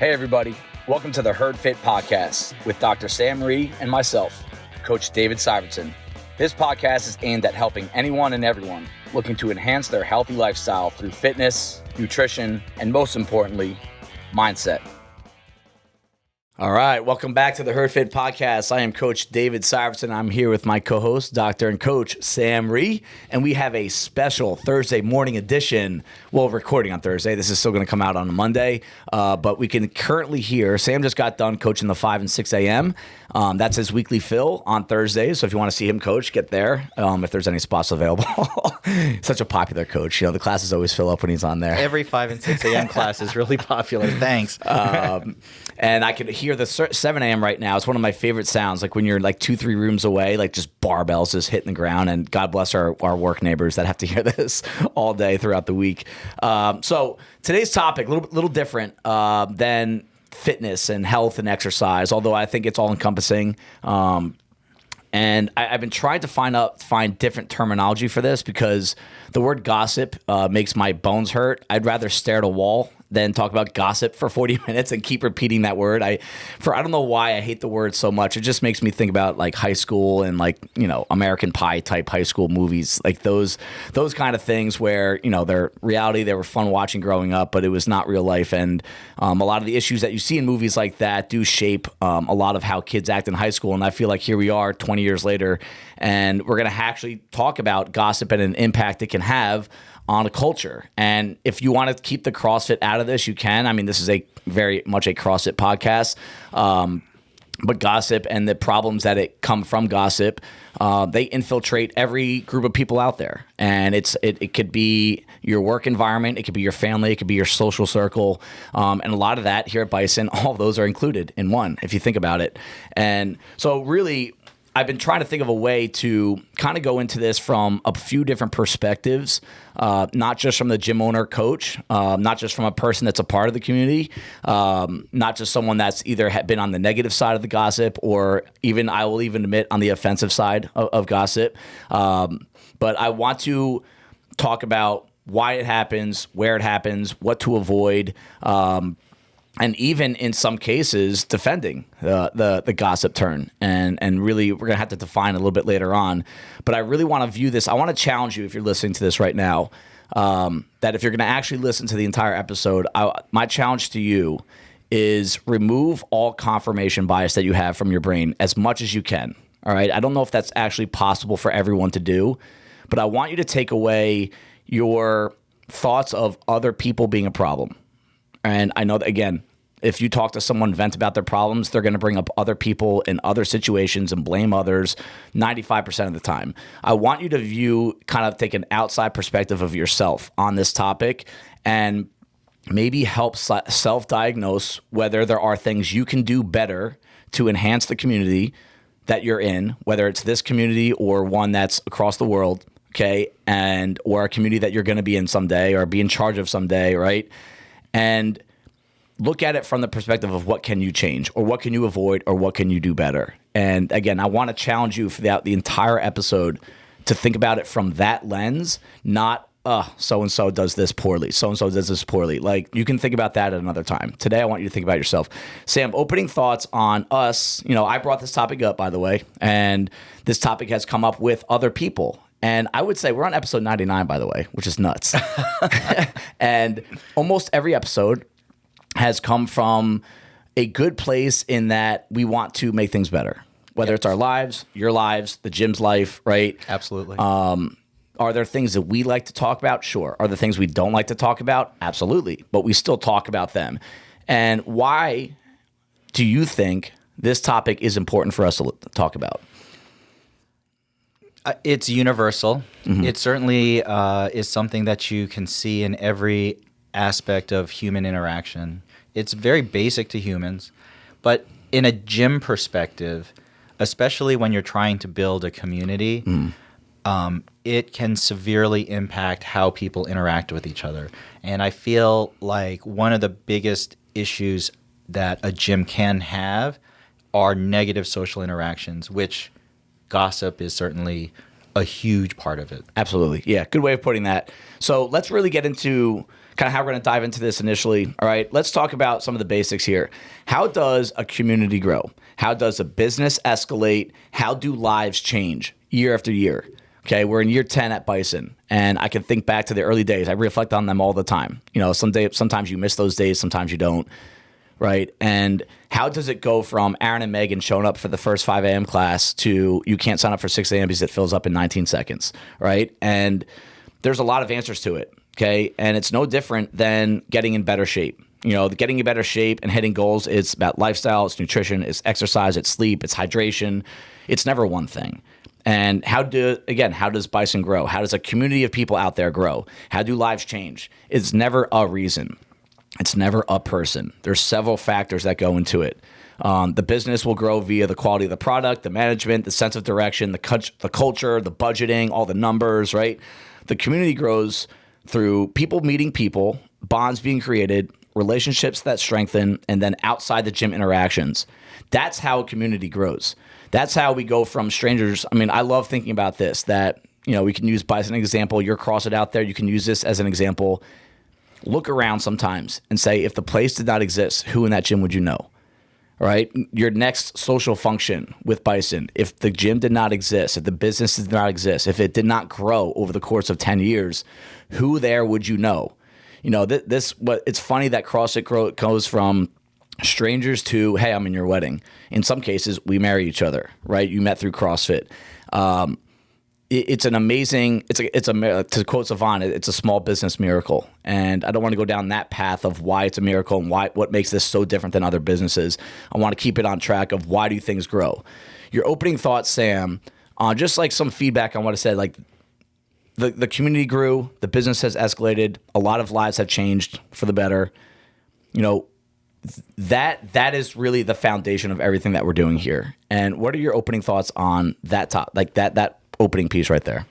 Hey everybody, welcome to the Herd Fit Podcast with Dr. Sam Rhee and myself, Coach David Syvertsen. This podcast is aimed at helping anyone and everyone looking to enhance their healthy lifestyle through fitness, nutrition, and most importantly, mindset. All right, welcome back to the Herd Fit Podcast. I am Coach David Syvertsen. I'm here with my co-host, Dr. and Coach Sam Rhee, and we have a special Thursday morning edition. Well, recording on Thursday. This is still going to come out on a Monday, but we can currently hear Sam just got done coaching the 5 and 6 a.m. That's his weekly fill on Thursdays. So if you want to see him coach, get there if there's any spots available. Such a popular coach. You know, the classes always fill up when he's on there. Every 5 and 6 a.m. class is really popular. Thanks. And I could hear the 7 a.m. right now. It's one of my favorite sounds, like when you're like 2-3 rooms away, like just barbells just hitting the ground. And God bless our work neighbors that have to hear this all day throughout the week. So today's topic, a little different than fitness and health and exercise, although I think it's all encompassing. And I've been trying to find different terminology for this because the word gossip makes my bones hurt. I'd rather stare at a wall than talk about gossip for 40 minutes and keep repeating that word. I don't know why I hate the word so much. It just makes me think about like high school and like, you know, American Pie type high school movies, like those kind of things where, you know, they're reality, they were fun watching growing up, but it was not real life. And a lot of the issues that you see in movies like that do shape a lot of how kids act in high school. And I feel like here we are 20 years later, and we're going to actually talk about gossip and an impact it can have on a culture. And if you want to keep the CrossFit out of this, you can. I mean, this is a very much a CrossFit podcast. But gossip and the problems that it come from gossip, they infiltrate every group of people out there. And it could be your work environment, it could be your family, it could be your social circle. And a lot of that here at Bison, all of those are included in one, if you think about it. And so really, I've been trying to think of a way to kind of go into this from a few different perspectives, not just from the gym owner coach, not just from a person that's a part of the community, not just someone that's either been on the negative side of the gossip or even, I will even admit, on the offensive side of gossip. But I want to talk about why it happens, where it happens, what to avoid, and even in some cases, defending the gossip turn. And really, we're going to have to define a little bit later on. But I really want to view this. I want to challenge you, if you're listening to this right now, that if you're going to actually listen to the entire episode, my challenge to you is remove all confirmation bias that you have from your brain as much as you can. All right? I don't know if that's actually possible for everyone to do, but I want you to take away your thoughts of other people being a problem. And I know that, again, if you talk to someone, vent about their problems, they're going to bring up other people in other situations and blame others 95% of the time. I want you to take an outside perspective of yourself on this topic and maybe help self-diagnose whether there are things you can do better to enhance the community that you're in, whether it's this community or one that's across the world, okay, or a community that you're going to be in someday or be in charge of someday, right? And look at it from the perspective of what can you change or what can you avoid or what can you do better. And again, I want to challenge you throughout the entire episode to think about it from that lens, not, so-and-so does this poorly, so-and-so does this poorly. Like, you can think about that at another time. Today, I want you to think about yourself. Sam, opening thoughts on us. You know, I brought this topic up, by the way, and this topic has come up with other people. And I would say we're on episode 99, by the way, which is nuts. And almost every episode has come from a good place in that we want to make things better, whether it's our lives, your lives, the gym's life, right? Absolutely. Are there things that we like to talk about? Sure. Are there things we don't like to talk about? Absolutely. But we still talk about them. And why do you think this topic is important for us to talk about? It's universal. Mm-hmm. It certainly is something that you can see in every aspect of human interaction. It's very basic to humans. But in a gym perspective, especially when you're trying to build a community, it can severely impact how people interact with each other. And I feel like one of the biggest issues that a gym can have are negative social interactions, which gossip is certainly a huge part of it. Absolutely. Yeah, good way of putting that. So let's really get into kind of how we're going to dive into this initially. All right, let's talk about some of the basics here. How does a community grow? How does a business escalate? How do lives change year after year? Okay, we're in year 10 at Bison, and I can think back to the early days. I reflect on them all the time. You know, sometimes you miss those days, sometimes you don't, right? And how does it go from Aaron and Megan showing up for the first 5 a.m. class to you can't sign up for 6 a.m. because it fills up in 19 seconds, right? And there's a lot of answers to it, okay? And it's no different than getting in better shape. You know, getting in better shape and hitting goals, it's about lifestyle, it's nutrition, it's exercise, it's sleep, it's hydration. It's never one thing. And how does Bison grow? How does a community of people out there grow? How do lives change? It's never a reason. It's never a person. There's several factors that go into it. The business will grow via the quality of the product, the management, the sense of direction, the culture, the budgeting, all the numbers, right? The community grows through people meeting people, bonds being created, relationships that strengthen, and then outside the gym interactions. That's how a community grows. That's how we go from strangers. I mean, I love thinking about this, that, you know, we can use Bison as an example. You're CrossFit out there. You can use this as an example. Look around sometimes and say, if the place did not exist, who in that gym would you know? Right? Your next social function with Bison, if the gym did not exist, if the business did not exist, if it did not grow over the course of 10 years, who there would you know? You know, it's funny that CrossFit goes from strangers to, hey, I'm in your wedding. In some cases, we marry each other, right? You met through CrossFit. It's an amazing, to quote Savant, it's a small business miracle. And I don't want to go down that path of why it's a miracle and what makes this so different than other businesses. I want to keep it on track of why do things grow. Your opening thoughts, Sam, just like some feedback on what I said, like the community grew, the business has escalated, a lot of lives have changed for the better. You know, that is really the foundation of everything that we're doing here. And what are your opening thoughts on that that opening piece right there?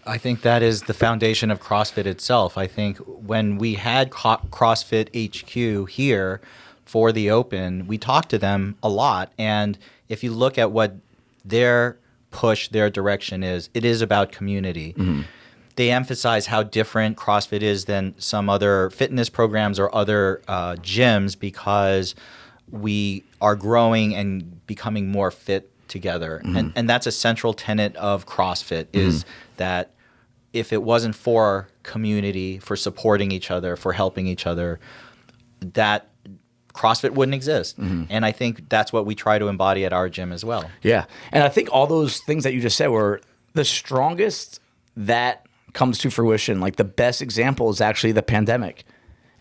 I think that is the foundation of CrossFit itself. I think when we had CrossFit HQ here for the Open, we talked to them a lot. And if you look at what their push, their direction is, it is about community. Mm-hmm. They emphasize how different CrossFit is than some other fitness programs or other gyms because we are growing and becoming more fit together. Mm-hmm. And that's a central tenet of CrossFit is that if it wasn't for community, for supporting each other, for helping each other, that CrossFit wouldn't exist. Mm-hmm. And I think that's what we try to embody at our gym as well. Yeah. And I think all those things that you just said were the strongest that comes to fruition. Like the best example is actually the pandemic.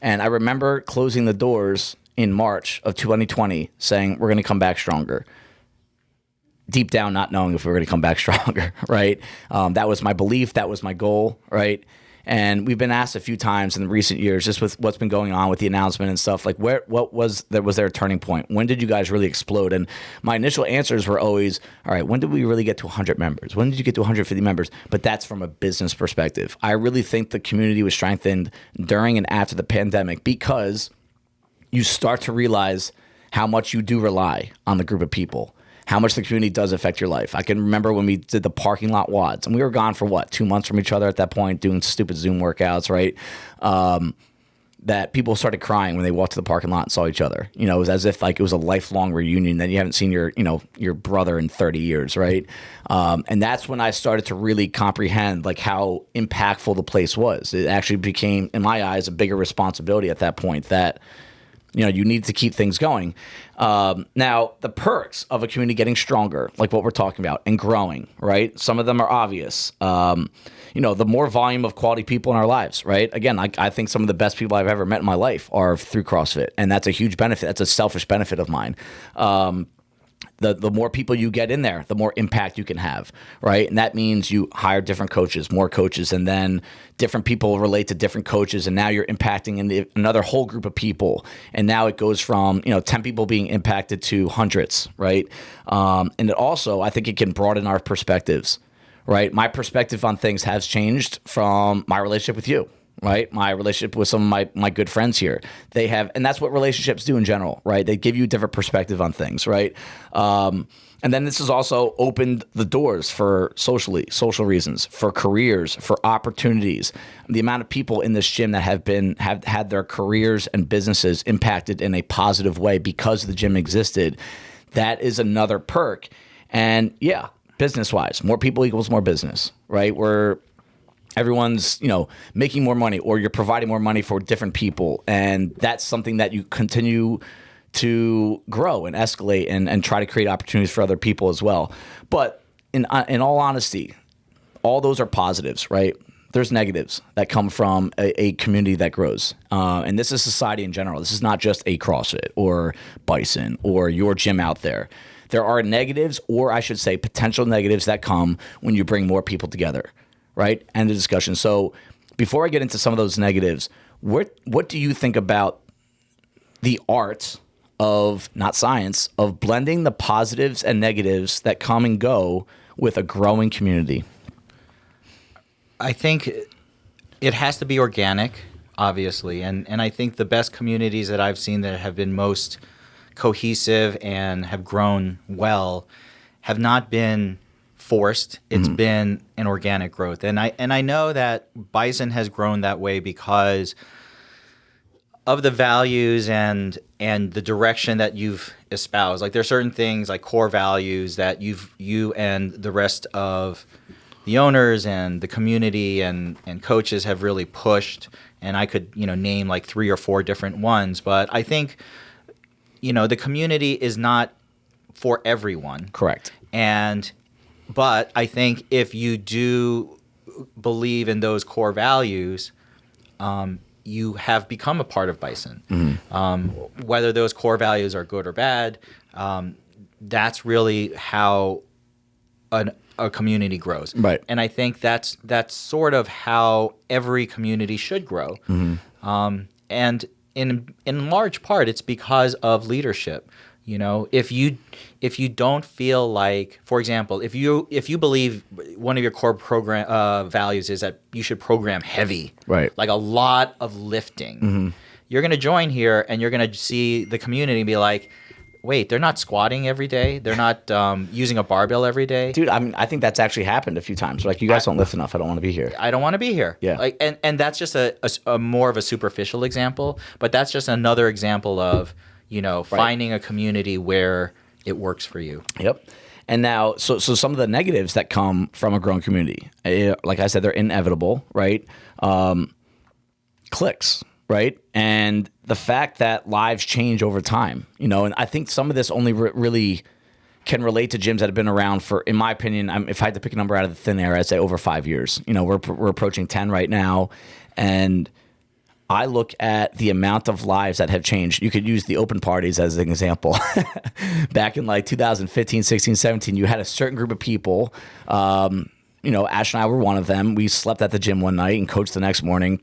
And I remember closing the doors in March of 2020 saying, we're going to come back stronger. Deep down, not knowing if we were going to come back stronger, right? That was my belief. That was my goal, right? And we've been asked a few times in recent years, just with what's been going on with the announcement and stuff, like what was there a turning point? When did you guys really explode? And my initial answers were always, all right, when did we really get to 100 members? When did you get to 150 members? But that's from a business perspective. I really think the community was strengthened during and after the pandemic because you start to realize how much you do rely on the group of people. How much the community does affect your life. I can remember when we did the parking lot WODs, and we were gone for 2 months from each other at that point, doing stupid Zoom workouts, right? That people started crying when they walked to the parking lot and saw each other. You know, it was as if like it was a lifelong reunion that you haven't seen your brother in 30 years, right? And that's when I started to really comprehend like how impactful the place was. It actually became, in my eyes, a bigger responsibility at that point that, you know, you need to keep things going. Now, the perks of a community getting stronger, like what we're talking about, and growing, right? Some of them are obvious. You know, the more volume of quality people in our lives, right? Again, I think some of the best people I've ever met in my life are through CrossFit, and that's a huge benefit. That's a selfish benefit of mine. The more people you get in there, the more impact you can have, right? And that means you hire different coaches, more coaches, and then different people relate to different coaches, and now you're impacting another whole group of people. And now it goes from 10 people being impacted to hundreds, right? And it also, I think it can broaden our perspectives, right? My perspective on things has changed from my relationship with you, right? My relationship with some of my good friends here. They have, and that's what relationships do in general, right? They give you a different perspective on things, right? And then this has also opened the doors for social reasons, for careers, for opportunities. The amount of people in this gym that have had their careers and businesses impacted in a positive way because the gym existed, that is another perk. And yeah, business-wise, more people equals more business, right? Where everyone's, making more money, or you're providing more money for different people. And that's something that you continue to grow and escalate and try to create opportunities for other people as well. But in all honesty, all those are positives, right? There's negatives that come from a community that grows. And this is society in general. This is not just a CrossFit or Bison or your gym out there. There are negatives, or I should say potential negatives, that come when you bring more people together, right? End of discussion. So before I get into some of those negatives, what do you think about the art of, not science, of blending the positives and negatives that come and go with a growing community? I think it has to be organic, obviously. And I think the best communities that I've seen that have been most cohesive and have grown well have not been forced. It's been an organic growth. And I know that Bison has grown that way because of the values and the direction that you've espoused. Like, there are certain things, like core values, that you and the rest of the owners and the community and coaches have really pushed. And I could, name like 3 or 4 different ones. But I think, the community is not for everyone. Correct. But I think if you do believe in those core values, you have become a part of Bison. Whether those core values are good or bad, that's really how a community grows. Right. And I think that's sort of how every community should grow. And in large part, it's because of leadership. If you don't feel like, for example, if you believe one of your core program values is that you should program heavy, right, like a lot of lifting, you're going to join here and you're going to see the community and be like, wait, they're not squatting every day. They're not using a barbell every day. Dude, I think that's actually happened a few times. Like, you guys don't lift enough. I don't want to be here. I don't want to be here. Yeah. Like, and that's just a more of a superficial example, but that's just another example of, finding a community where it works for you. Yep. And now, so some of the negatives that come from a growing community, like I said, they're inevitable, right? Cliques, right? And the fact that lives change over time, and I think some of this only really can relate to gyms that have been around for, in my opinion, if I had to pick a number out of the thin air, I'd say over 5 years. We're approaching 10 right now, and I look at the amount of lives that have changed. You could use the open parties as an example. Back in like 2015, 16, 17, you had a certain group of people. Ash and I were one of them. We slept at the gym one night and coached the next morning.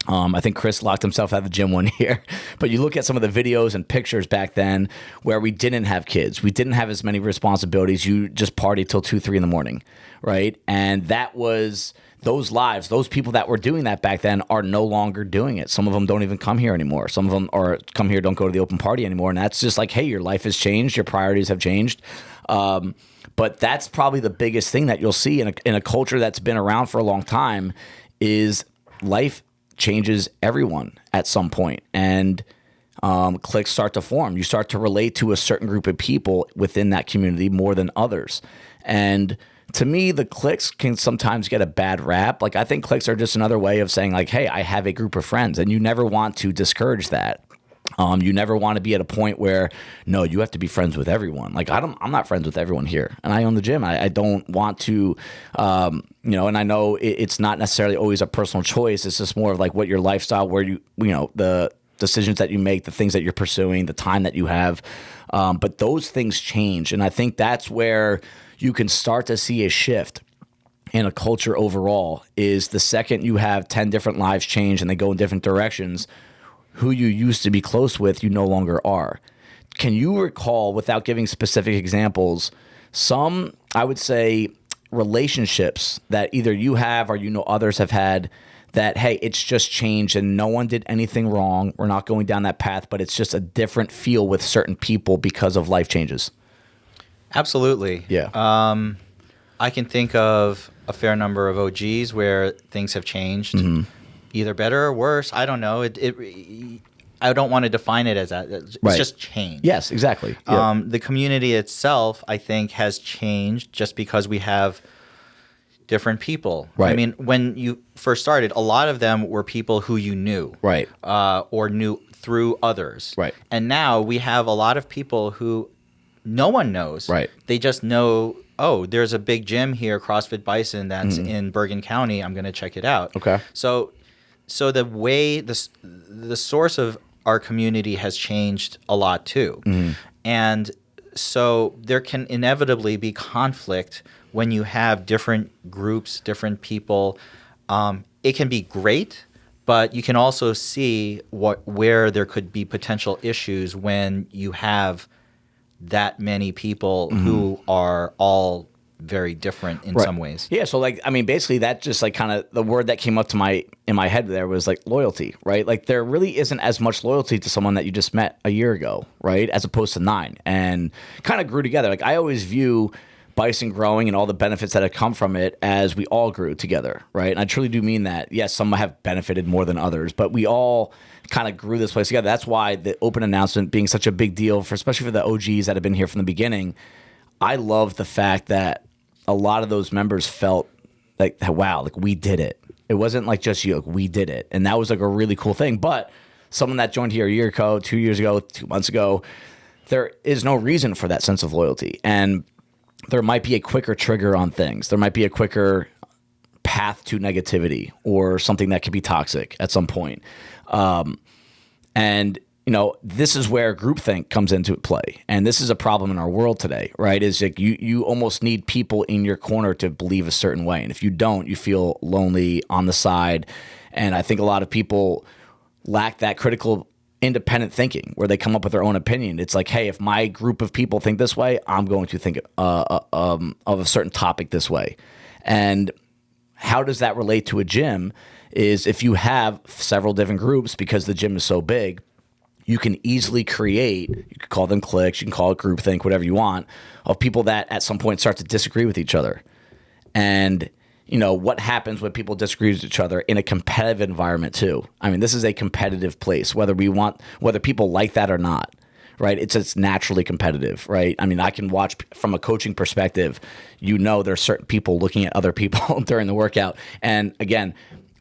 I think Chris locked himself out of the gym one year. But you look at some of the videos and pictures back then where we didn't have kids. We didn't have as many responsibilities. You just partied till 2, 3 in the morning, right? And that was those lives. Those people that were doing that back then are no longer doing it. Some of them don't even come here anymore. Some of them come here, don't go to the open party anymore. And that's just like, hey, your life has changed. Your priorities have changed. But that's probably the biggest thing that you'll see in a culture that's been around for a long time is life changes everyone at some point, and cliques start to form. You start to relate to a certain group of people within that community more than others. And to me, the cliques can sometimes get a bad rap. Like, I think cliques are just another way of saying, like, hey, I have a group of friends, and you never want to discourage that. You never want to be at a point where, no, you have to be friends with everyone. Like, I'm not friends with everyone here, and I own the gym. I don't want to, and I know it's not necessarily always a personal choice. It's just more of like what your lifestyle, where the decisions that you make, the things that you're pursuing, the time that you have. But those things change, and I think that's where you can start to see a shift in a culture overall. Is the second you have 10 different lives change and they go in different directions, who you used to be close with, you no longer are. Can you recall, without giving specific examples, some, I would say, relationships that either you have or others have had that, hey, it's just changed and no one did anything wrong. We're not going down that path, but it's just a different feel with certain people because of life changes. Absolutely. Yeah. I can think of a fair number of OGs where things have changed, either better or worse. I don't know. I don't want to define it as that. It's just change. Yes, exactly. Yeah. The community itself, I think, has changed just because we have different people. Right. I mean, when you first started, a lot of them were people who you knew. Right. Or knew through others. Right. And now we have a lot of people who no one knows. Right. They just know, oh, there's a big gym here, CrossFit Bison, that's in Bergen County. I'm going to check it out. Okay. So the way the source of our community has changed a lot too. And so there can inevitably be conflict when you have different groups, different people. It can be great, but you can also see where there could be potential issues when you have that many people who are all very different in some ways. Yeah, so like, I mean, basically that just like kind of the word that came up to in my head there was like loyalty, right? Like there really isn't as much loyalty to someone that you just met a year ago, right? As opposed to 9, and kind of grew together. Like I always view Bison growing and all the benefits that have come from it as we all grew together, right? And I truly do mean that. Yes, some have benefited more than others, but we all kind of grew this place together. That's why the open announcement being such a big deal, especially for the OGs that have been here from the beginning. I love the fact that a lot of those members felt like, wow, like we did it. It wasn't like just you, like we did it. And that was like a really cool thing. But someone that joined here a year ago, 2 years ago, 2 months ago, there is no reason for that sense of loyalty. And there might be a quicker trigger on things. There might be a quicker path to negativity or something that could be toxic at some point. And you know, this is where groupthink comes into play. And this is a problem in our world today, right? Is like you almost need people in your corner to believe a certain way. And if you don't, you feel lonely on the side. And I think a lot of people lack that critical independent thinking where they come up with their own opinion. It's like, hey, if my group of people think this way, I'm going to think of a certain topic this way. And how does that relate to a gym is if you have several different groups, because the gym is so big, you can easily create, you can call them cliques, you can call it groupthink, whatever you want, of people that at some point start to disagree with each other. And, you know, what happens when people disagree with each other in a competitive environment too? I mean, this is a competitive place, whether people like that or not, right? It's naturally competitive, right? I mean, I can watch from a coaching perspective, you know, there's certain people looking at other people during the workout. And again,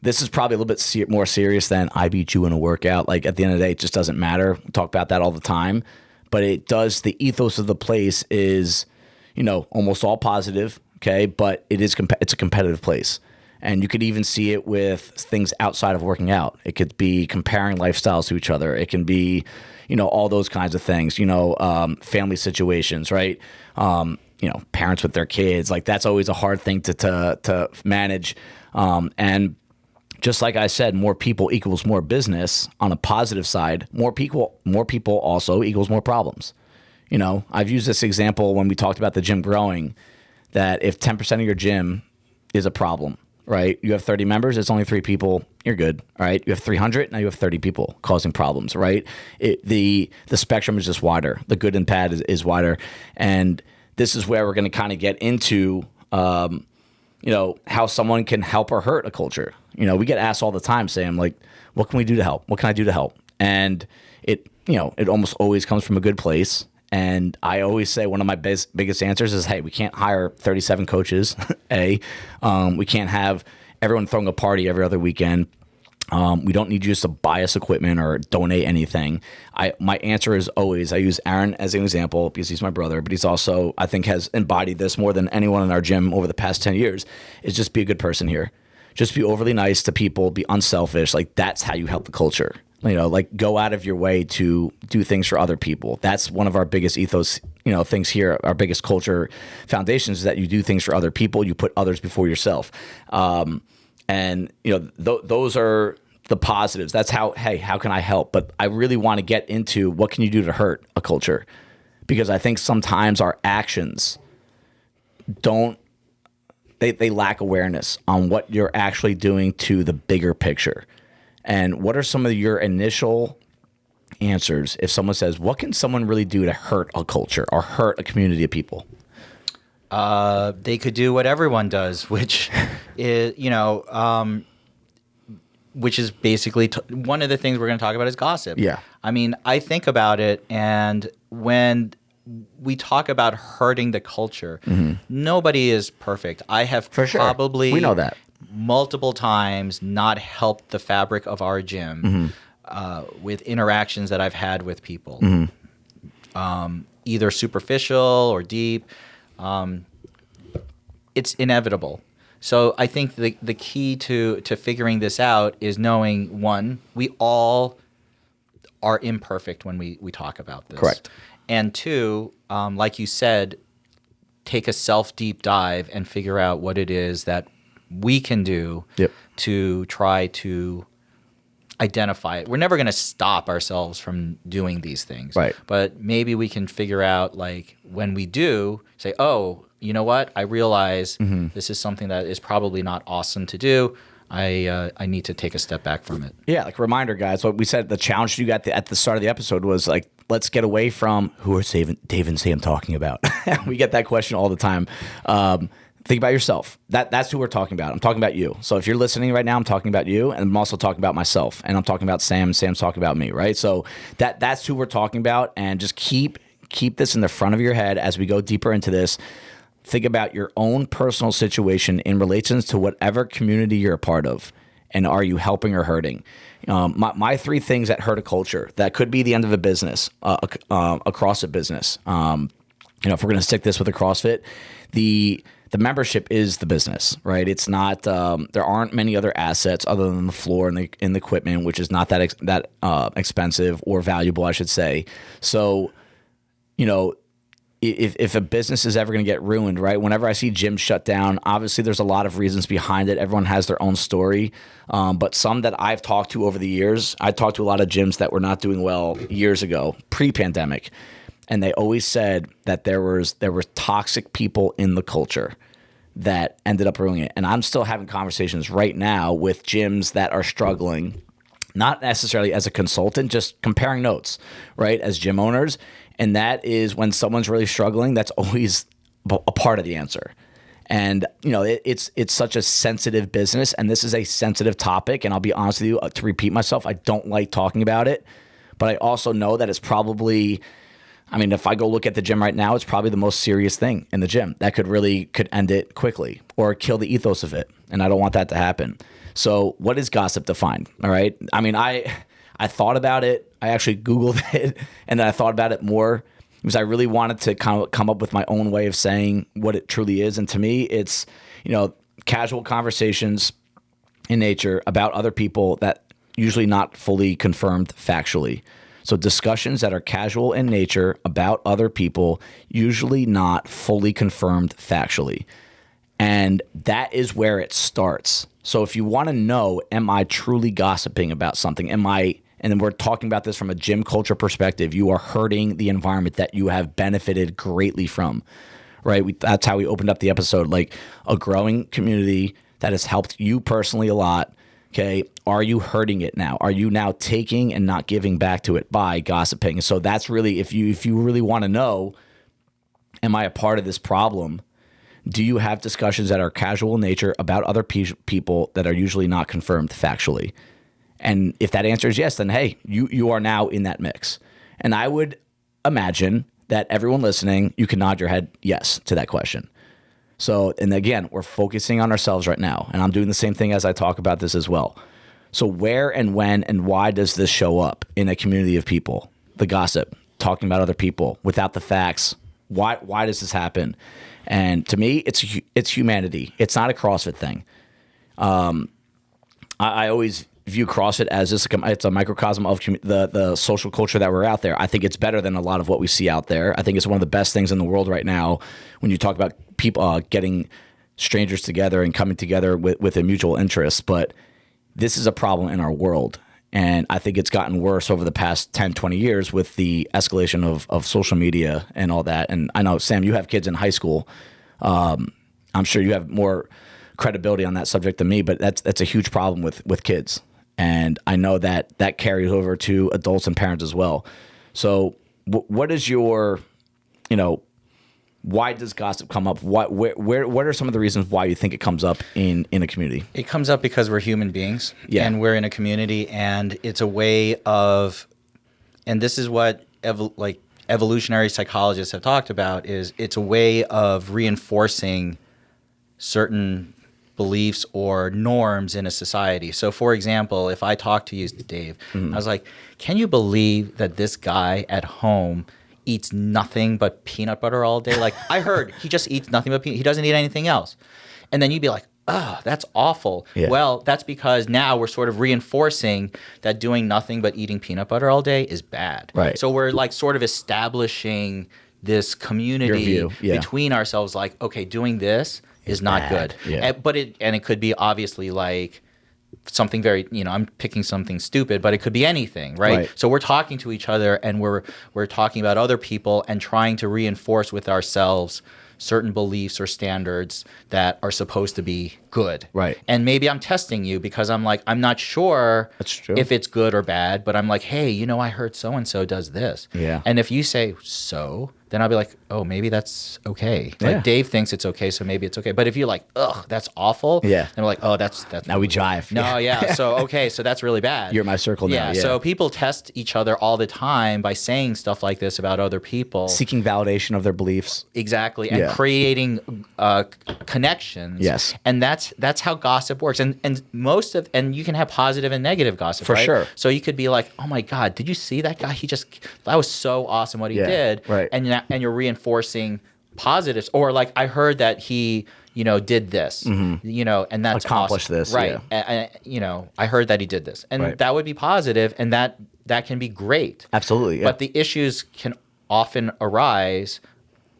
this is probably a little bit more serious than I beat you in a workout. Like at the end of the day, it just doesn't matter. We talk about that all the time. But it does, the ethos of the place is, you know, almost all positive, okay? But it's a competitive place. And you could even see it with things outside of working out. It could be comparing lifestyles to each other. It can be, you know, all those kinds of things, you know, family situations, right? You know, parents with their kids. Like that's always a hard thing to manage. And just like I said, more people equals more business on a positive side. More people also equals more problems. You know, I've used this example when we talked about the gym growing, that if 10% of your gym is a problem, right? You have 30 members, it's only 3 people, you're good, all right? You have 300, now you have 30 people causing problems, right? The spectrum is just wider. The good and bad is wider. And this is where we're going to kind of get into, you know, how someone can help or hurt a culture. You know, we get asked all the time saying like, what can we do to help? What can I do to help? And it almost always comes from a good place. And I always say one of my biggest answers is, hey, we can't hire 37 coaches. We can't have everyone throwing a party every other weekend. We don't need you just to buy us equipment or donate anything. My answer is always, I use Aaron as an example because he's my brother, but he's also, I think, has embodied this more than anyone in our gym over the past 10 years, is just be a good person here. Just be overly nice to people, be unselfish. Like that's how you help the culture. You know, like go out of your way to do things for other people. That's one of our biggest ethos, you know, things here, our biggest culture foundations is that you do things for other people. You put others before yourself. And, you know, those are the positives. That's how can I help? But I really want to get into what can you do to hurt a culture? Because I think sometimes our actions don't they lack awareness on what you're actually doing to the bigger picture. And what are some of your initial answers if someone says, what can someone really do to hurt a culture or hurt a community of people? They could do what everyone does, which is, which is basically one of the things we're going to talk about is gossip. Yeah. I mean, I think about it, and when we talk about hurting the culture, nobody is perfect. I have For sure. probably We know that. multiple times not helped the fabric of our gym with interactions that I've had with people, either superficial or deep. It's inevitable. So I think the key to figuring this out is knowing, one, we all are imperfect when we talk about this. Correct. And two, like you said, take a self-deep dive and figure out what it is that we can do to try to identify it. We're never going to stop ourselves from doing these things. Right. But maybe we can figure out, like, when we do, say, oh, you know what? I realize this is something that is probably not awesome to do. I need to take a step back from it. Yeah, like reminder, guys. What we said, the challenge you got at the start of the episode was like, let's get away from who are Dave and Sam talking about. We get that question all the time. Think about yourself. That's who we're talking about. I'm talking about you. So if you're listening right now, I'm talking about you, and I'm also talking about myself, and I'm talking about Sam, and Sam's talking about me, right? So that's who we're talking about, and just keep this in the front of your head as we go deeper into this. Think about your own personal situation in relations to whatever community you're a part of, and are you helping or hurting? My three things that hurt a culture, that could be the end of a business, a CrossFit business. If we're going to stick this with a CrossFit, the membership is the business, right? It's not. There aren't many other assets other than the floor and the equipment, which is not that expensive or valuable, I should say. So, if a business is ever going to get ruined, right? Whenever I see gyms shut down, obviously there's a lot of reasons behind it. Everyone has their own story. But some that I've talked to over the years, I talked to a lot of gyms that were not doing well years ago, pre-pandemic. And they always said that there were toxic people in the culture that ended up ruining it. And I'm still having conversations right now with gyms that are struggling, not necessarily as a consultant, just comparing notes, right, as gym owners. And that is when someone's really struggling, that's always a part of the answer. And, it's such a sensitive business, and this is a sensitive topic. And I'll be honest with you, to repeat myself, I don't like talking about it. But I also know that it's probably, if I go look at the gym right now, it's probably the most serious thing in the gym that could end it quickly or kill the ethos of it. And I don't want that to happen. So what is gossip defined? All right. I thought about it. I actually Googled it, and then I thought about it more because I really wanted to kind of come up with my own way of saying what it truly is. And to me, it's, casual conversations in nature about other people that usually not fully confirmed factually. So discussions that are casual in nature about other people, usually not fully confirmed factually. And that is where it starts. So if you want to know, am I truly gossiping about something? And then we're talking about this from a gym culture perspective, you are hurting the environment that you have benefited greatly from, right? That's how we opened up the episode, like a growing community that has helped you personally a lot. Okay, are you hurting it now? Are you now taking and not giving back to it by gossiping? So that's really, if you really want to know, am I a part of this problem? Do you have discussions that are casual in nature about other people that are usually not confirmed factually? And if that answer is yes, then hey, you are now in that mix. And I would imagine that everyone listening, you can nod your head yes to that question. So, and again, we're focusing on ourselves right now. And I'm doing the same thing as I talk about this as well. So where and when and why does this show up in a community of people? The gossip, talking about other people without the facts. Why does this happen? And to me, it's humanity. It's not a CrossFit thing. I always view CrossFit as it's a microcosm of the social culture that we're out there. I think it's better than a lot of what we see out there. I think it's one of the best things in the world right now when you talk about people getting strangers together and coming together with a mutual interest. But this is a problem in our world. And I think it's gotten worse over the past 10, 20 years with the escalation of social media and all that. And I know, Sam, you have kids in high school. I'm sure you have more credibility on that subject than me, but that's a huge problem with kids. And I know that carries over to adults and parents as well. So what is your, why does gossip come up? What are some of the reasons why you think it comes up in a community? It comes up because we're human beings, Yeah. and we're in a community, and it's a way of, and this is what evolutionary psychologists have talked about, is it's a way of reinforcing certain beliefs or norms in a society. So, for example, if I talk to you, Dave, I was like, can you believe that this guy at home eats nothing but peanut butter all day? Like, I heard he just eats nothing but peanut. He doesn't eat anything else. And then you'd be like, oh, that's awful. Yeah. Well, that's because now we're sort of reinforcing that doing nothing but eating peanut butter all day is bad. Right. So we're like sort of establishing this community between ourselves, like, okay, doing this is not bad. good. Yeah. But it could be obviously like something very, I'm picking something stupid, but it could be anything, right? So we're talking to each other, and we're talking about other people and trying to reinforce with ourselves certain beliefs or standards that are supposed to be good. Right. And maybe I'm testing you because I'm like, I'm not sure That's true. if it's good or bad, but I'm like, hey, I heard so-and-so does this. Yeah. And if you say so, then I'll be like, oh, maybe that's okay. Yeah. Like Dave thinks it's okay, so maybe it's okay. But if you're like, ugh, that's awful. Yeah. Then we're like, oh, that's Now we jive. no, yeah. So okay, so that's really bad. You're in my circle now. Yeah. So people test each other all the time by saying stuff like this about other people. Seeking validation of their beliefs. Exactly, and creating connections. Yes. And that's how gossip works. And and you can have positive and negative gossip, For right? sure. So you could be like, oh my God, did you see that guy? That was so awesome what he did. Right. And you're reinforcing positives, or like, I heard that he did this, and that's Accomplished awesome. this, right? I heard that he did this, and that would be positive, and that can be great. Absolutely. Yeah. But the issues can often arise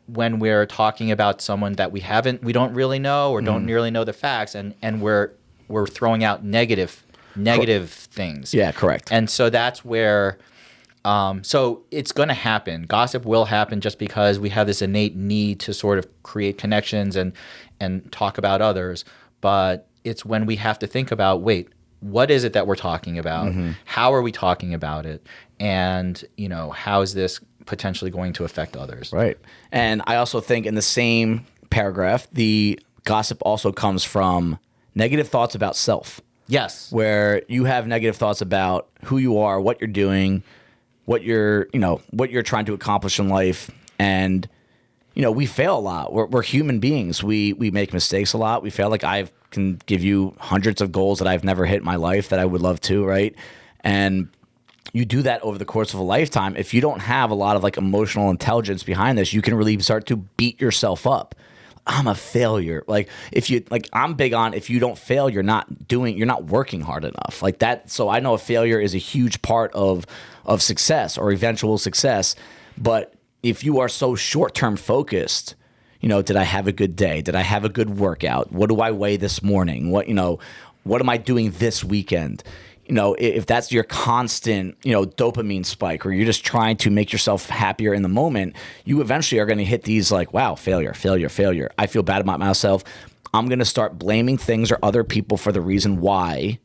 when we're talking about someone that we don't really know, or don't really know the facts, and we're throwing out negative things. Yeah, correct. And so that's where. So it's going to happen. Gossip will happen just because we have this innate need to sort of create connections and talk about others. But it's when we have to think about, wait, what is it that we're talking about? How are we talking about it? And, how is this potentially going to affect others? Right. And I also think in the same paragraph, the gossip also comes from negative thoughts about self. Yes. Where you have negative thoughts about who you are, what you're doing, what you're trying to accomplish in life. And, we fail a lot. We're human beings. We make mistakes a lot. We fail. Like, I can give you hundreds of goals that I've never hit in my life that I would love to, right? And you do that over the course of a lifetime. If you don't have a lot of like emotional intelligence behind this, you can really start to beat yourself up. I'm a failure. Like, I'm big on, if you don't fail, you're not working hard enough. Like that. So I know a failure is a huge part of success or eventual success. But if you are so short-term focused, did I have a good day? Did I have a good workout? What do I weigh this morning? What am I doing this weekend? If that's your constant, dopamine spike, or you're just trying to make yourself happier in the moment, you eventually are going to hit these like, wow, failure. I feel bad about myself. I'm going to start blaming things or other people for the reason why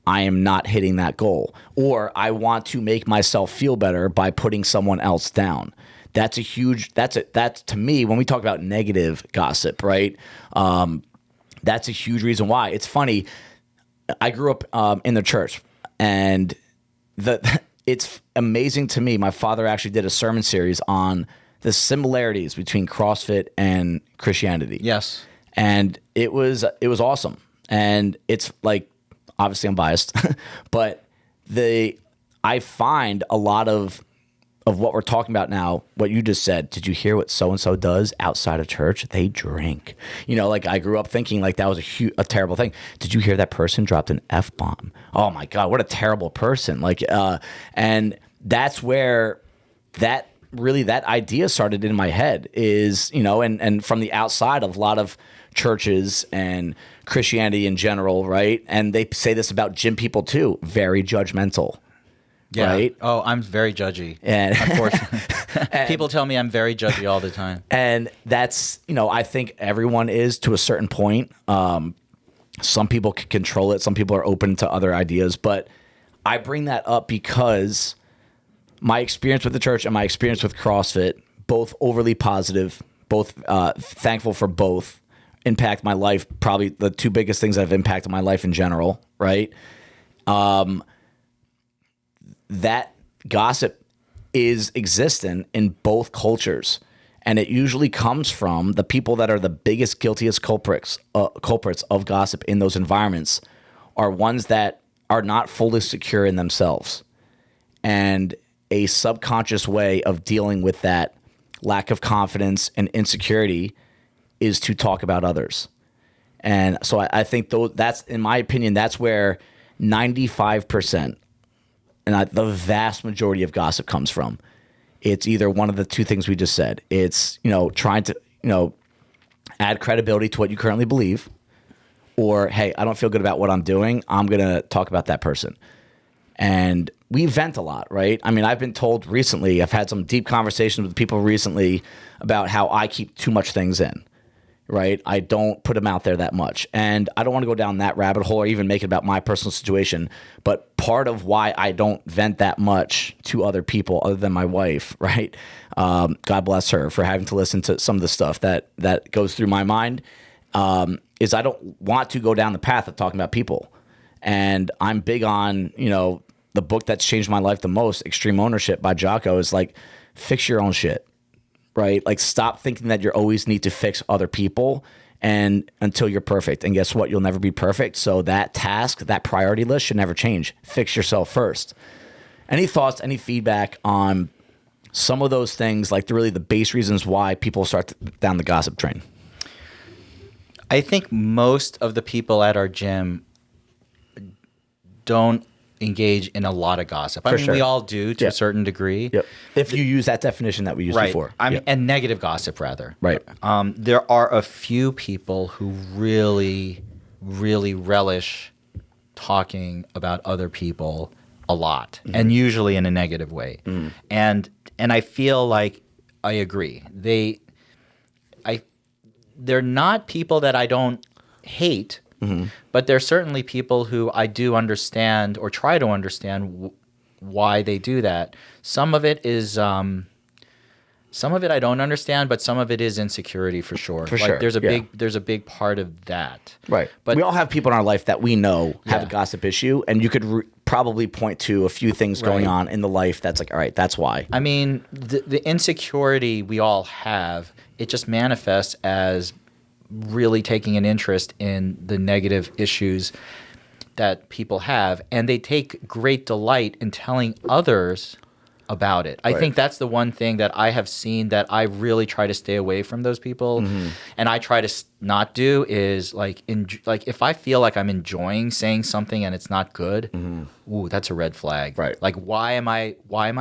I am not hitting that goal. Or I want to make myself feel better by putting someone else down. That's to me, when we talk about negative gossip, right? That's a huge reason why. It's funny. I grew up in the church, and it's amazing to me. My father actually did a sermon series on the similarities between CrossFit and Christianity. Yes. And it was awesome. And it's like, obviously I'm biased, but I find a lot of what we're talking about now, what you just said. Did you hear what so-and-so does outside of church? They drink. Like, I grew up thinking like that was a terrible thing. Did you hear that person dropped an F-bomb? Oh my God, what a terrible person. Like, and that's where that idea started in my head is, and from the outside of a lot of churches and Christianity in general, right? And they say this about gym people too, very judgmental. Yeah. Right? Oh, I'm very judgy. And unfortunately. People tell me I'm very judgy all the time. And that's, I think everyone is to a certain point. Some people can control it. Some people are open to other ideas. But I bring that up because my experience with the church and my experience with CrossFit, both overly positive, both thankful for both, impact my life. Probably the two biggest things that have impacted my life in general, right? That gossip is existent in both cultures. And it usually comes from the people that are the biggest, guiltiest culprits of gossip in those environments are ones that are not fully secure in themselves. And a subconscious way of dealing with that lack of confidence and insecurity is to talk about others. And so I think that's, in my opinion, that's where 95% and the vast majority of gossip comes from. It's either one of the two things we just said. It's, trying to, add credibility to what you currently believe, or, hey, I don't feel good about what I'm doing. I'm going to talk about that person. And we vent a lot, right? I mean, I've been told recently, I've had some deep conversations with people recently about how I keep too much things in, right? I don't put them out there that much. And I don't want to go down that rabbit hole or even make it about my personal situation. But part of why I don't vent that much to other people other than my wife, right? God bless her for having to listen to some of the stuff that goes through my mind, is I don't want to go down the path of talking about people. And I'm big on, the book that's changed my life the most, Extreme Ownership by Jocko, is like, fix your own shit, right? Like, stop thinking that you always need to fix other people and until you're perfect. And guess what? You'll never be perfect. So that task, that priority list should never change. Fix yourself first. Any thoughts, any feedback on some of those things, like really the base reasons why people start down the gossip train? I think most of the people at our gym don't engage in a lot of gossip. I mean, sure. we all do to a certain degree. Yep. If you use that definition that we used before. I mean, and negative gossip, rather. Right. There are a few people who really, really relish talking about other people a lot, and usually in a negative way. And I feel like I agree. They're not people that I don't hate, but they're certainly people who I do understand or try to understand why they do that. Some of it is, some of it I don't understand, but some of it is insecurity for sure. For sure. There's a big part of that. Right. But we all have people in our life that we know have a gossip issue, and you could probably point to a few things going on in the life that's like, all right, that's why. I mean, the insecurity we all have, it just manifests as really taking an interest in the negative issues that people have, and they take great delight in telling others about it. I think that's the one thing that I have seen that I really try to stay away from those people, and I try to not do is like if I feel like I'm enjoying saying something and it's not good, ooh, that's a red flag. Right. Like why am I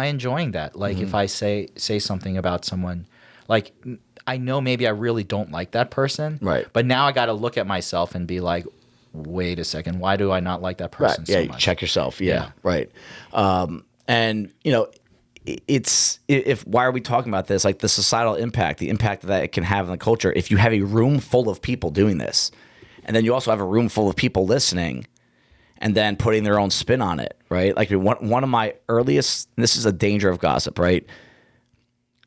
enjoying that? Like if I say something about someone, like I know maybe I really don't like that person, right? But now I got to look at myself and be like, wait a second, why do I not like that person so much? Check yourself. Yeah. Right. And it's why are we talking about this? Like the societal impact, the impact that it can have on the culture. If you have a room full of people doing this, and then you also have a room full of people listening, and then putting their own spin on it, right? Like one of my earliest, this is a danger of gossip, right?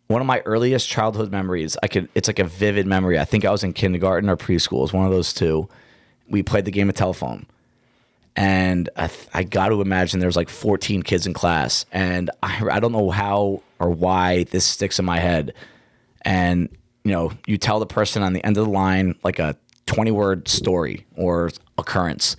One of my earliest childhood memories, it's like a vivid memory. I think I was in kindergarten or preschool. It was one of those two. We played the game of telephone. And I got to imagine there's like 14 kids in class. And I don't know how or why this sticks in my head. And, you tell the person on the end of the line like a 20-word story or occurrence.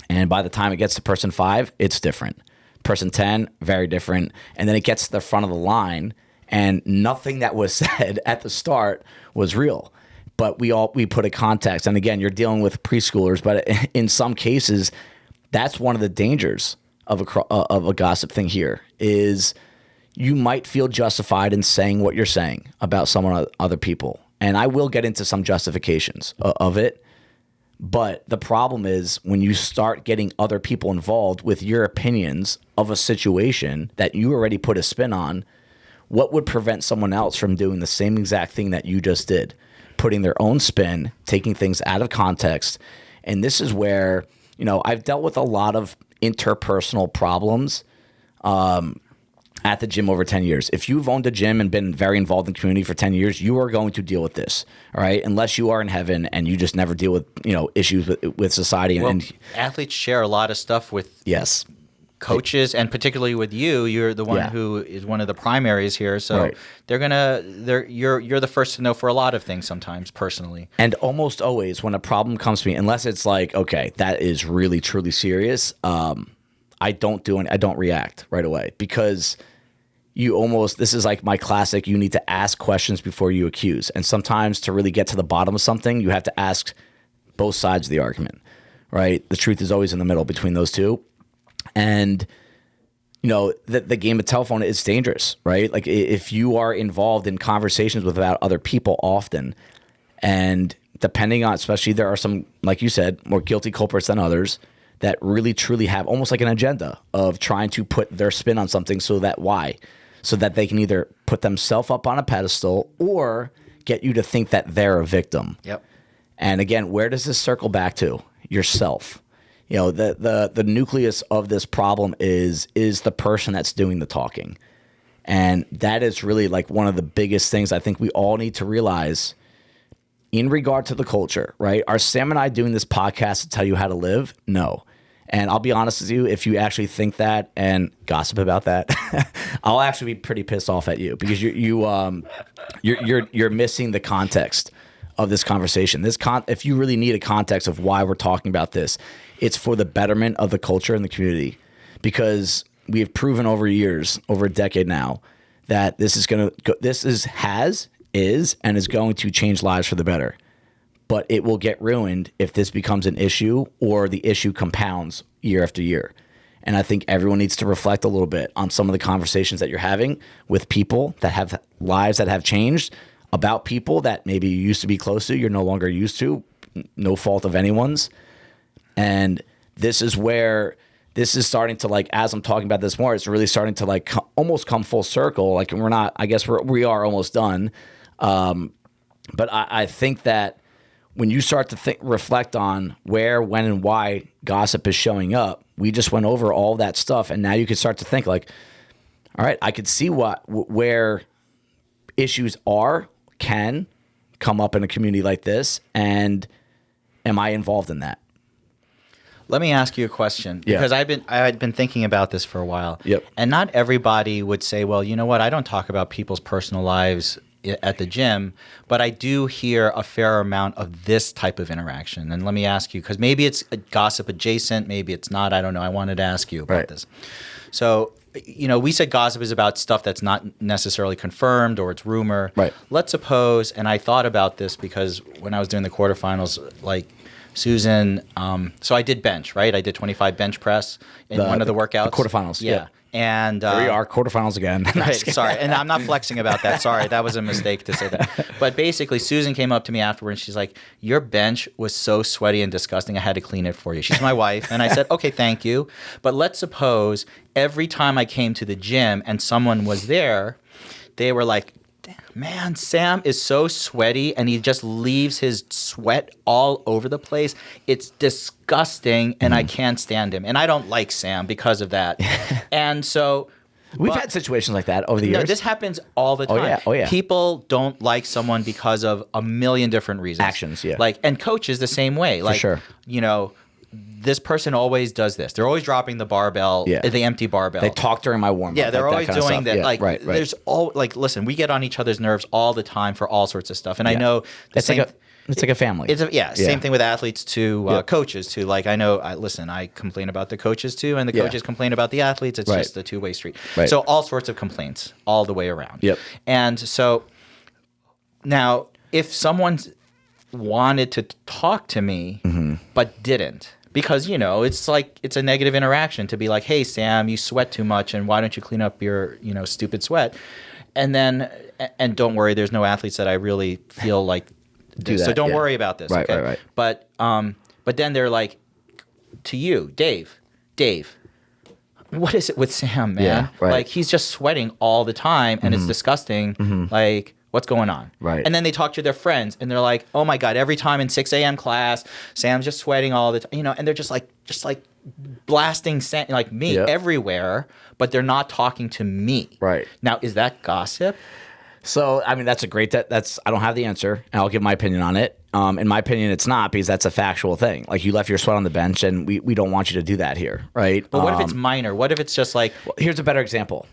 And by the time it gets to person 5, it's different. Person 10, very different. And then it gets to the front of the line, and nothing that was said at the start was real. But we put a context. And again, you're dealing with preschoolers, but in some cases, that's one of the dangers of a gossip thing here is you might feel justified in saying what you're saying about someone, other people. And I will get into some justifications of it. But the problem is when you start getting other people involved with your opinions of a situation that you already put a spin on, what would prevent someone else from doing the same exact thing that you just did, putting their own spin, taking things out of context? And this is where, I've dealt with a lot of interpersonal problems at the gym over 10 years. If you've owned a gym and been very involved in the community for 10 years, you are going to deal with this, all right? Unless you are in heaven and you just never deal with, issues with society. And athletes share a lot of stuff with yes, coaches, and particularly with you. You're the one who is one of the primaries here, so right. you're the first to know for a lot of things sometimes personally. And almost always when a problem comes to me, unless it's like, okay, that is really truly serious, I don't react right away, because this is like my classic, you need to ask questions before you accuse. And sometimes to really get to the bottom of something, you have to ask both sides of the argument, right? The truth is always in the middle between those two. And, the game of telephone is dangerous, right? Like if you are involved in conversations with about other people often, and depending on, especially there are some, like you said, more guilty culprits than others that really truly have almost like an agenda of trying to put their spin on something so that they can either put themselves up on a pedestal or get you to think that they're a victim. Yep. And again, where does this circle back to? Yourself. The nucleus of this problem is the person that's doing the talking. And that is really like one of the biggest things I think we all need to realize in regard to the culture, right? Are Sam and I doing this podcast to tell you how to live? No. And I'll be honest with you, if you actually think that and gossip about that, I'll actually be pretty pissed off at you, because you're missing the context of this conversation. If you really need a context of why we're talking about this, it's for the betterment of the culture and the community, because we have proven over years, over a decade now, that this is going to change lives for the better. But it will get ruined if this becomes an issue or the issue compounds year after year. And I think everyone needs to reflect a little bit on some of the conversations that you're having with people that have lives that have changed, about people that maybe you used to be close to, you're no longer used to, no fault of anyone's. And this is where this is starting to, like, as I'm talking about this more, it's really starting to like almost come full circle. Like we are almost done. But I think that when you start to reflect on where, when, and why gossip is showing up, we just went over all that stuff. And now you can start to think like, all right, I could see where issues can come up in a community like this. And am I involved in that? Let me ask you a question, because I had been thinking about this for a while. Yep. And not everybody would say, well, you know what, I don't talk about people's personal lives at the gym, but I do hear a fair amount of this type of interaction. And let me ask you, because maybe it's gossip adjacent, maybe it's not, I don't know. I wanted to ask you about this. So, we said gossip is about stuff that's not necessarily confirmed or it's rumor. Right. Let's suppose, and I thought about this because when I was doing the quarterfinals, like Susan, so I did bench, right? I did 25 bench press in one of the workouts. The quarterfinals, yeah. And there we are, quarterfinals again. Right, sorry. And I'm not flexing about that. Sorry, that was a mistake to say that. But basically, Susan came up to me afterwards and she's like, your bench was so sweaty and disgusting, I had to clean it for you. She's my wife. And I said, okay, thank you. But let's suppose every time I came to the gym and someone was there, they were like, man, Sam is so sweaty and he just leaves his sweat all over the place. It's disgusting and I can't stand him. And I don't like Sam because of that. And so we've had situations like that over the years. No, this happens all the time. Oh, yeah. People don't like someone because of a million different reasons. Actions, yeah. Like, and coaches the same way. Like, sure. This person always does this. They're always dropping the barbell, the empty barbell. They talk during my warm-up. Yeah, they're always doing that. Yeah, like, right. There's listen, we get on each other's nerves all the time for all sorts of stuff. And I know it's like a family. Same thing with athletes to coaches too. Like, I know, I complain about the coaches too, and the coaches complain about the athletes. It's just a two-way street. Right. So all sorts of complaints all the way around. Yep. And so now, if someone wanted to talk to me but didn't, because, it's a negative interaction to be like, hey, Sam, you sweat too much, and why don't you clean up your, stupid sweat? And don't worry, there's no athletes that I really feel like do this. So don't worry about this. Right, okay? right. But then they're like, to you, Dave, what is it with Sam, man? Yeah, right. Like, he's just sweating all the time, and it's disgusting. Like, what's going on? Right. And then they talk to their friends, and they're like, oh my God, every time in 6 a.m. class, Sam's just sweating all the time, you know, and they're just like blasting like me everywhere, but they're not talking to me. Right. Now, is that gossip? So, I mean, that's a great, that's, I don't have the answer, and I'll give my opinion on it. In my opinion, it's not, because that's a factual thing. Like, you left your sweat on the bench, and we don't want you to do that here, right? But what if it's minor? What if it's just like... Well, here's a better example,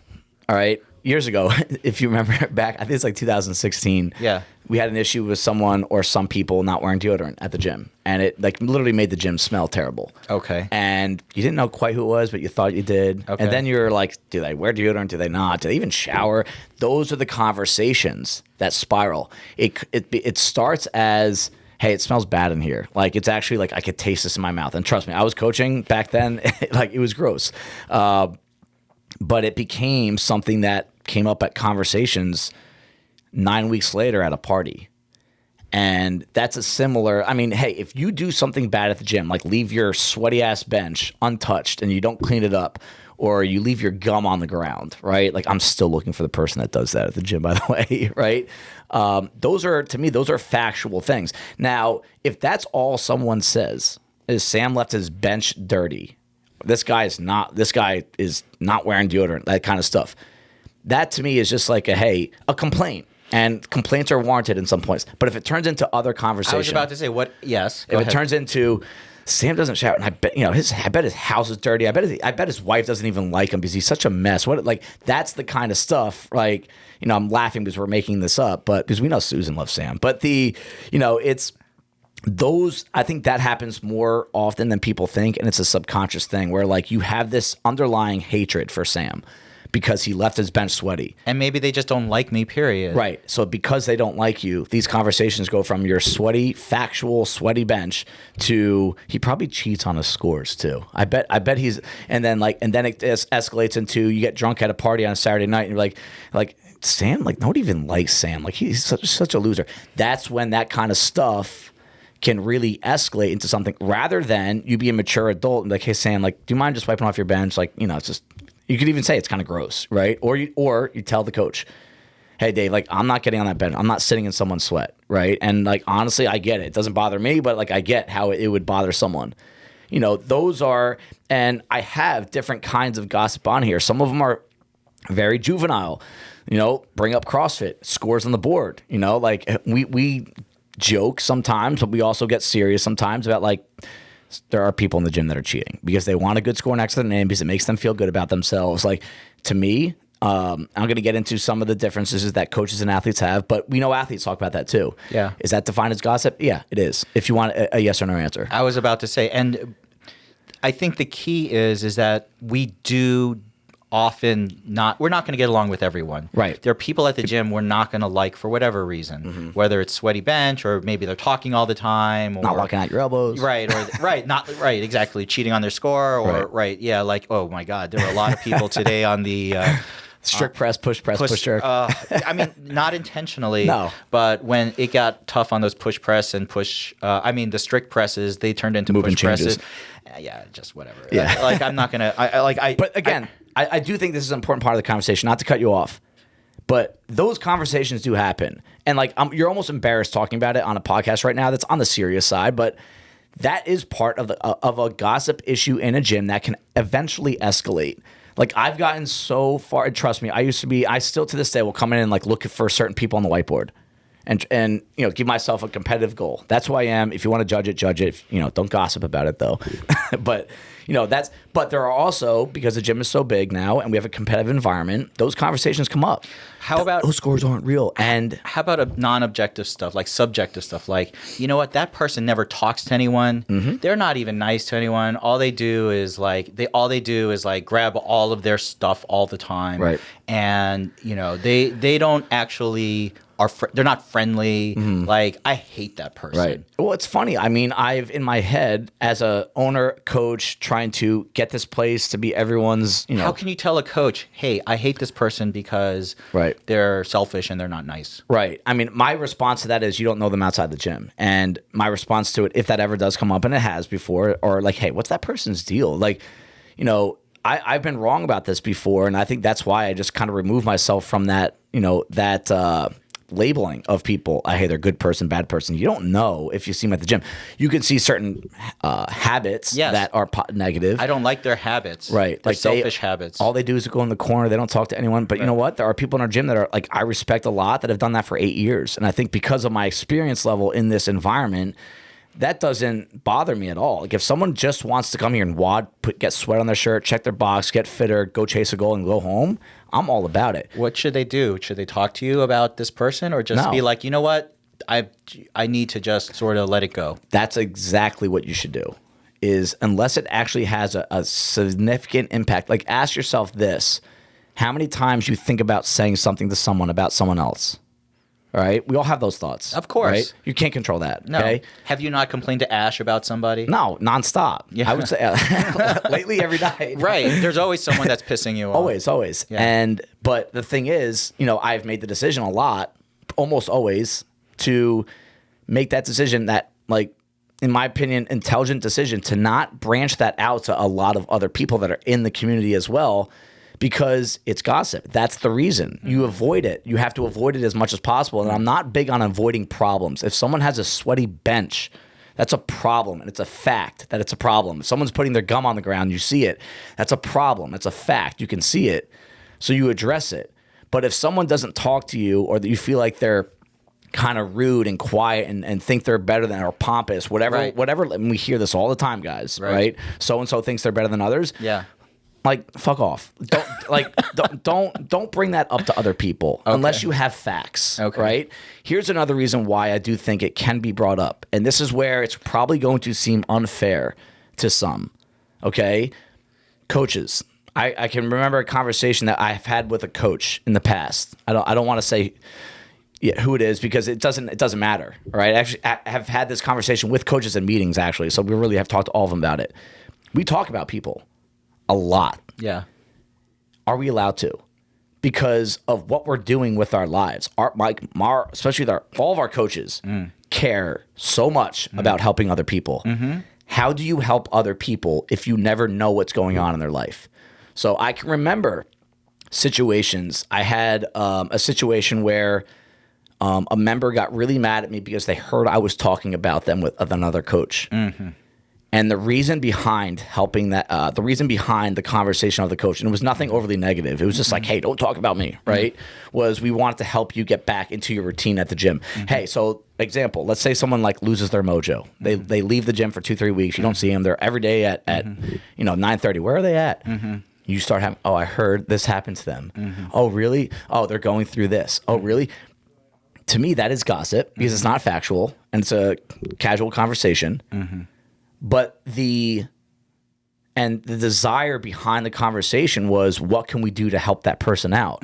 all right? Years ago, if you remember back, I think it's like 2016. Yeah. We had an issue with someone or some people not wearing deodorant at the gym, and it like literally made the gym smell terrible. Okay. And you didn't know quite who it was, but you thought you did. Okay. And then you're like, do they wear deodorant? Do they not? Do they even shower? Those are the conversations that spiral. It starts as, hey, it smells bad in here. Like, it's actually like I could taste this in my mouth. And trust me, I was coaching back then. Like, it was gross. But it became something that came up at conversations 9 weeks later at a party. And that's a similar, I mean, hey, if you do something bad at the gym, like leave your sweaty ass bench untouched and you don't clean it up, or you leave your gum on the ground, right? Like, I'm still looking for the person that does that at the gym, by the way, right? Those are, to me, those are factual things. Now, if that's all someone says is Sam left his bench dirty, this guy is not wearing deodorant, that kind of stuff. That to me is just like a complaint. And complaints are warranted in some points. But if it turns into other conversation, I was about to say, what? Yes. If it turns into Sam doesn't shower, and I bet his house is dirty. I bet his wife doesn't even like him because he's such a mess. That's the kind of stuff. Like, I'm laughing because we're making this up, but because we know Susan loves Sam. But it's those. I think that happens more often than people think, and it's a subconscious thing where like you have this underlying hatred for Sam because he left his bench sweaty. And maybe they just don't like me, period. Right. So because they don't like you, these conversations go from your sweaty bench to he probably cheats on his scores too. I bet he's, and then it escalates into you get drunk at a party on a Saturday night and you're like Sam, like nobody even likes Sam. Like he's such a loser. That's when that kind of stuff can really escalate into something rather than you be a mature adult and like, hey Sam, like, do you mind just wiping off your bench? Like, it's just, you could even say it's kind of gross, right? Or you tell the coach, hey Dave, like I'm not getting on that bench. I'm not sitting in someone's sweat, right? And like honestly, I get it. It doesn't bother me, but like I get how it would bother someone. Those are, and I have different kinds of gossip on here. Some of them are very juvenile. Bring up CrossFit, scores on the board. Like we joke sometimes, but we also get serious sometimes about like, there are people in the gym that are cheating because they want a good score next to their name because it makes them feel good about themselves. Like, to me, I'm going to get into some of the differences that coaches and athletes have, but we know athletes talk about that too. Yeah. Is that defined as gossip? Yeah, it is. If you want a yes or no answer. I was about to say, and I think the key is that we do often we're not going to get along with everyone. Right. There are people at the gym we're not going to like for whatever reason, whether it's sweaty bench or maybe they're talking all the time, or not locking out your elbows. Right. Or right. Exactly. Cheating on their score or right. Yeah. Like, oh my God, there were a lot of people today on the, strict press, push jerk. I mean, not intentionally. No. But when it got tough on those push press and the strict presses, they turned into moving push changes. presses. Yeah, just whatever. Yeah. Like I'm not gonna. But again, I do think this is an important part of the conversation. Not to cut you off, but those conversations do happen, and like you're almost embarrassed talking about it on a podcast right now. That's on the serious side, but that is part of a gossip issue in a gym that can eventually escalate. Like I've gotten so far, and trust me, I still to this day will come in and like look for certain people on the whiteboard. And give myself a competitive goal. That's who I am. If you want to judge it, judge it. Don't gossip about it though. But but there are also, because the gym is so big now and we have a competitive environment, those conversations come up. How about those scores aren't real? And how about a non-objective stuff, like subjective stuff, like what, that person never talks to anyone. They're not even nice to anyone. All they do is grab all of their stuff all the time. Right. And they don't actually they're not friendly. Like, I hate that person. Right. Well, it's funny. I mean, I've in my head as a owner coach trying to get this place to be everyone's. How can you tell a coach, hey, I hate this person because they're selfish and they're not nice? Right. I mean, my response to that is you don't know them outside the gym, and my response to it, if that ever does come up, and it has before, or like, hey, what's that person's deal? Like, I've been wrong about this before, and I think that's why I just kind of remove myself from that, labeling of people. Hey, they're good person, bad person. You don't know if you see them at the gym. You can see certain habits that are negative. I don't like their habits. Right. Like selfish habits. All they do is go in the corner. They don't talk to anyone. But you know what? There are people in our gym that are like, I respect a lot, that have done that for 8 years. And I think because of my experience level in this environment, that doesn't bother me at all. Like if someone just wants to come here and get sweat on their shirt, check their box, get fitter, go chase a goal and go home, I'm all about it. What should they do? Should they talk to you about this person, or just be like, you know what? I need to just sort of let it go? That's exactly what you should do. Is unless it actually has a significant impact. Like ask yourself this: how many times you think about saying something to someone about someone else? All right, we all have those thoughts. Of course. Right? You can't control that. No. Okay? Have you not complained to Ash about somebody? No, nonstop. Yeah. I would say lately every night. Right. There's always someone that's pissing you off. Always. Yeah. But the thing is, I've made the decision a lot, almost always, to make that decision that, like, in my opinion, intelligent decision to not branch that out to a lot of other people that are in the community as well. Because it's gossip. That's the reason. You avoid it. You have to avoid it as much as possible. And I'm not big on avoiding problems. If someone has a sweaty bench, that's a problem. And it's a fact that it's a problem. If someone's putting their gum on the ground, you see it. That's a problem. That's a fact. You can see it. So you address it. But if someone doesn't talk to you, or that you feel like they're kind of rude and quiet and think they're better than, or pompous, whatever, and we hear this all the time, guys, right? So-and-so thinks they're better than others. Yeah. Like, fuck off. Don't bring that up to other people unless you have facts. Okay. Right? Here's another reason why I do think it can be brought up. And this is where it's probably going to seem unfair to some. Okay? Coaches. I can remember a conversation that I've had with a coach in the past. I don't want to say who it is, because it doesn't matter. Right? Actually, I have had this conversation with coaches in meetings, actually. So we really have talked to all of them about it. We talk about people a lot. Yeah. Are we allowed to? Because of what we're doing with our lives. Especially all of our coaches care so much about helping other people. Mm-hmm. How do you help other people if you never know what's going on in their life? So I can remember situations. I had a situation where a member got really mad at me because they heard I was talking about them with another coach. Mm-hmm. And the reason behind the reason behind the conversation of the coach, and it was nothing overly negative. It was just like, hey, don't talk about me, right? Was we wanted to help you get back into your routine at the gym. Hey, so example, let's say someone like loses their mojo. They leave the gym for 2-3 weeks. You don't see them. They're every day at 9:30. Where are they at? You start having, I heard this happened to them. Oh, really? Oh, they're going through this. Oh, really? To me, that is gossip because it's not factual and it's a casual conversation. But the desire behind the conversation was, what can we do to help that person out?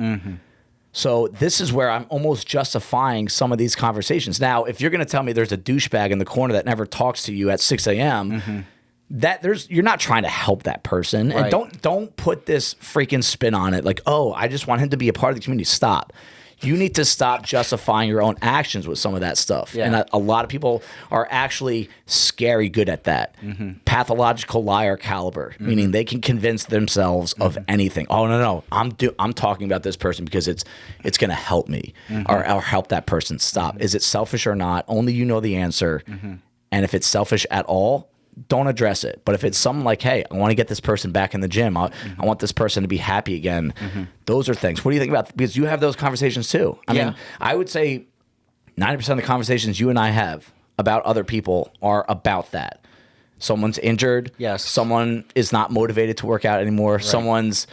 So this is where I'm almost justifying some of these conversations. Now, if you're going to tell me there's a douchebag in the corner that never talks to you at 6 a.m., you're not trying to help that person. Right. And don't put this freaking spin on it like, I just want him to be a part of the community. Stop. You need to stop justifying your own actions with some of that stuff. Yeah. And a lot of people are actually scary good at that. Pathological liar caliber, meaning they can convince themselves of anything. Oh, no, I'm talking about this person because it's going to help me or help that person. Stop. Is it selfish or not? Only you know the answer. And if it's selfish at all, don't address it. But if it's something like, hey, I want to get this person back in the gym. I want this person to be happy again. Those are things. What do you think about? Because you have those conversations too. I mean, I would say 90% of the conversations you and I have about other people are about that. Someone's injured. Yes. Someone is not motivated to work out anymore. Right. Someone's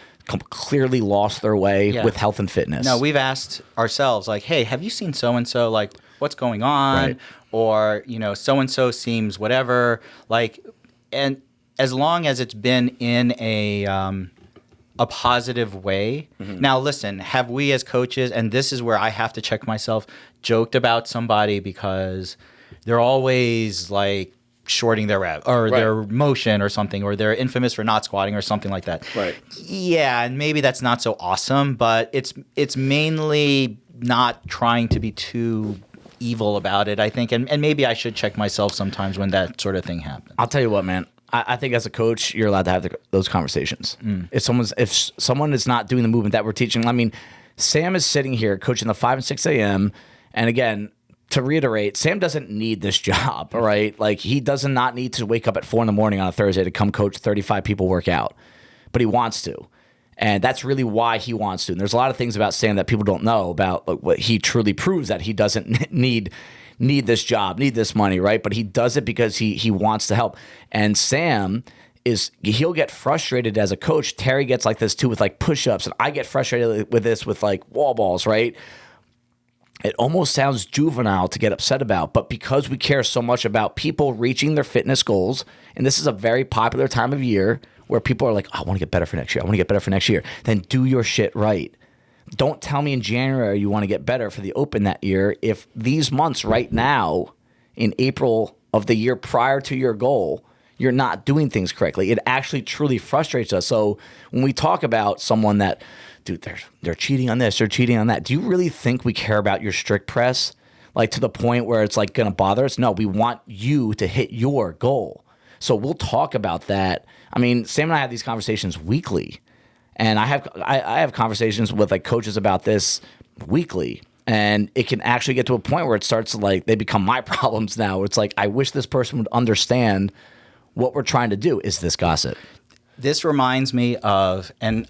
clearly lost their way with health and fitness. No, we've asked ourselves, like, hey, have you seen so-and-so? Like, what's going on? Right. Or, so-and-so seems whatever. Like, and as long as it's been in a positive way. Now, listen, have we as coaches, and this is where I have to check myself, joked about somebody because they're always like shorting their rep or their motion or something, or they're infamous for not squatting or something like that. Right. Yeah, and maybe that's not so awesome, but it's mainly not trying to be too evil about it, I think, and maybe I should check myself sometimes when that sort of thing happens. I'll tell you what, man. I think as a coach, you're allowed to have those conversations. If someone is not doing the movement that we're teaching, I mean, Sam is sitting here coaching the 5 and 6 a.m. And again, to reiterate, Sam doesn't need this job, all right? Like, he does not need to wake up at 4 in the morning on a Thursday to come coach 35 people work out, but he wants to. And that's really why he wants to. And there's a lot of things about Sam that people don't know about, like, what he truly proves, that he doesn't need this job, need this money, right? But he does it because he wants to help. And Sam he'll get frustrated as a coach. Terry gets like this too with like push-ups, and I get frustrated with this with like wall balls, right? It almost sounds juvenile to get upset about, but because we care so much about people reaching their fitness goals, and this is a very popular time of year where people are like, I want to get better for next year. I want to get better for next year. Then do your shit right. Don't tell me in January you want to get better for the Open that year if these months right now in April of the year prior to your goal, you're not doing things correctly. It actually truly frustrates us. So when we talk about someone that, dude, they're cheating on this, they're cheating on that, do you really think we care about your strict press? Like, to the point where it's like going to bother us? No, we want you to hit your goal. So we'll talk about that. I mean, Sam and I have these conversations weekly. And I have conversations with like coaches about this weekly, and it can actually get to a point where it starts to like, they become my problems now. It's like, I wish this person would understand what we're trying to do. Is this gossip? This reminds me of, and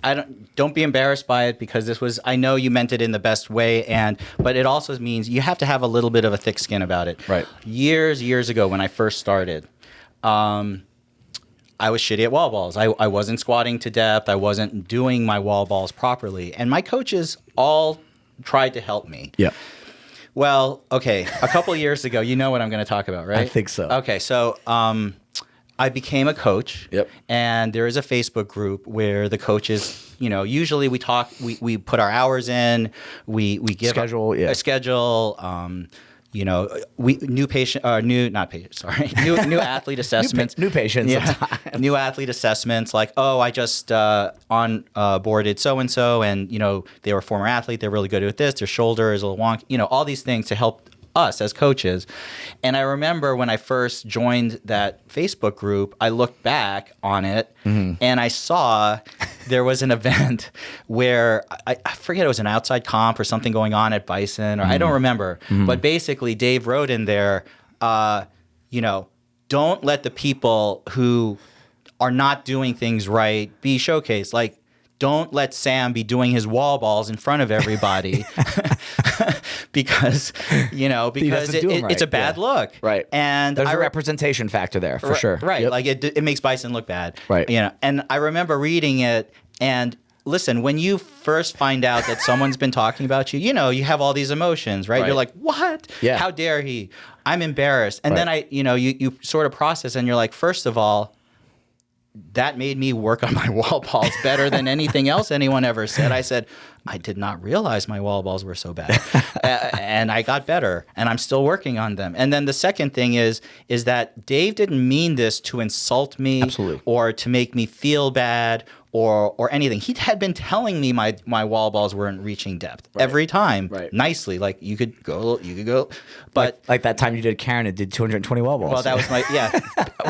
don't be embarrassed by it, because I know you meant it in the best way, but it also means you have to have a little bit of a thick skin about it. Right. Years ago when I first started, I was shitty at wall balls. I wasn't squatting to depth. I wasn't doing my wall balls properly. And my coaches all tried to help me. Yeah. Well, okay, a couple years ago, you know what I'm going to talk about, right? I think so. Okay, so I became a coach. Yep. And there is a Facebook group where the coaches, usually we talk, we put our hours in, we give a schedule. New athlete assessments. New patients. Yeah. New athlete assessments, like, I just boarded so-and-so, and, they were a former athlete. They're really good at this. Their shoulder is a little wonky. All these things to help us as coaches. And I remember when I first joined that Facebook group, I looked back on it, and I saw there was an event where I forget, it was an outside comp or something going on at Bison, or I don't remember. But basically, Dave wrote in there, don't let the people who are not doing things right be showcased. Like, don't let Sam be doing his wall balls in front of everybody because it's a bad look. Right. And there's a representation factor there for sure. Right. Yep. Like it makes Bison look bad. Right. And I remember reading it, and listen, when you first find out that someone's been talking about you, you have all these emotions, right? You're like, what? Yeah. How dare he? I'm embarrassed. And then you sort of process, and you're like, first of all, that made me work on my wall balls better than anything else anyone ever said. I said, I did not realize my wall balls were so bad. And I got better, and I'm still working on them. And then the second thing is that Dave didn't mean this to insult me. Absolutely. Or to make me feel bad or anything. He had been telling me my wall balls weren't reaching depth every time, nicely. Like, you could go, but like that time you did Karen and did 220 wall balls. Well, that was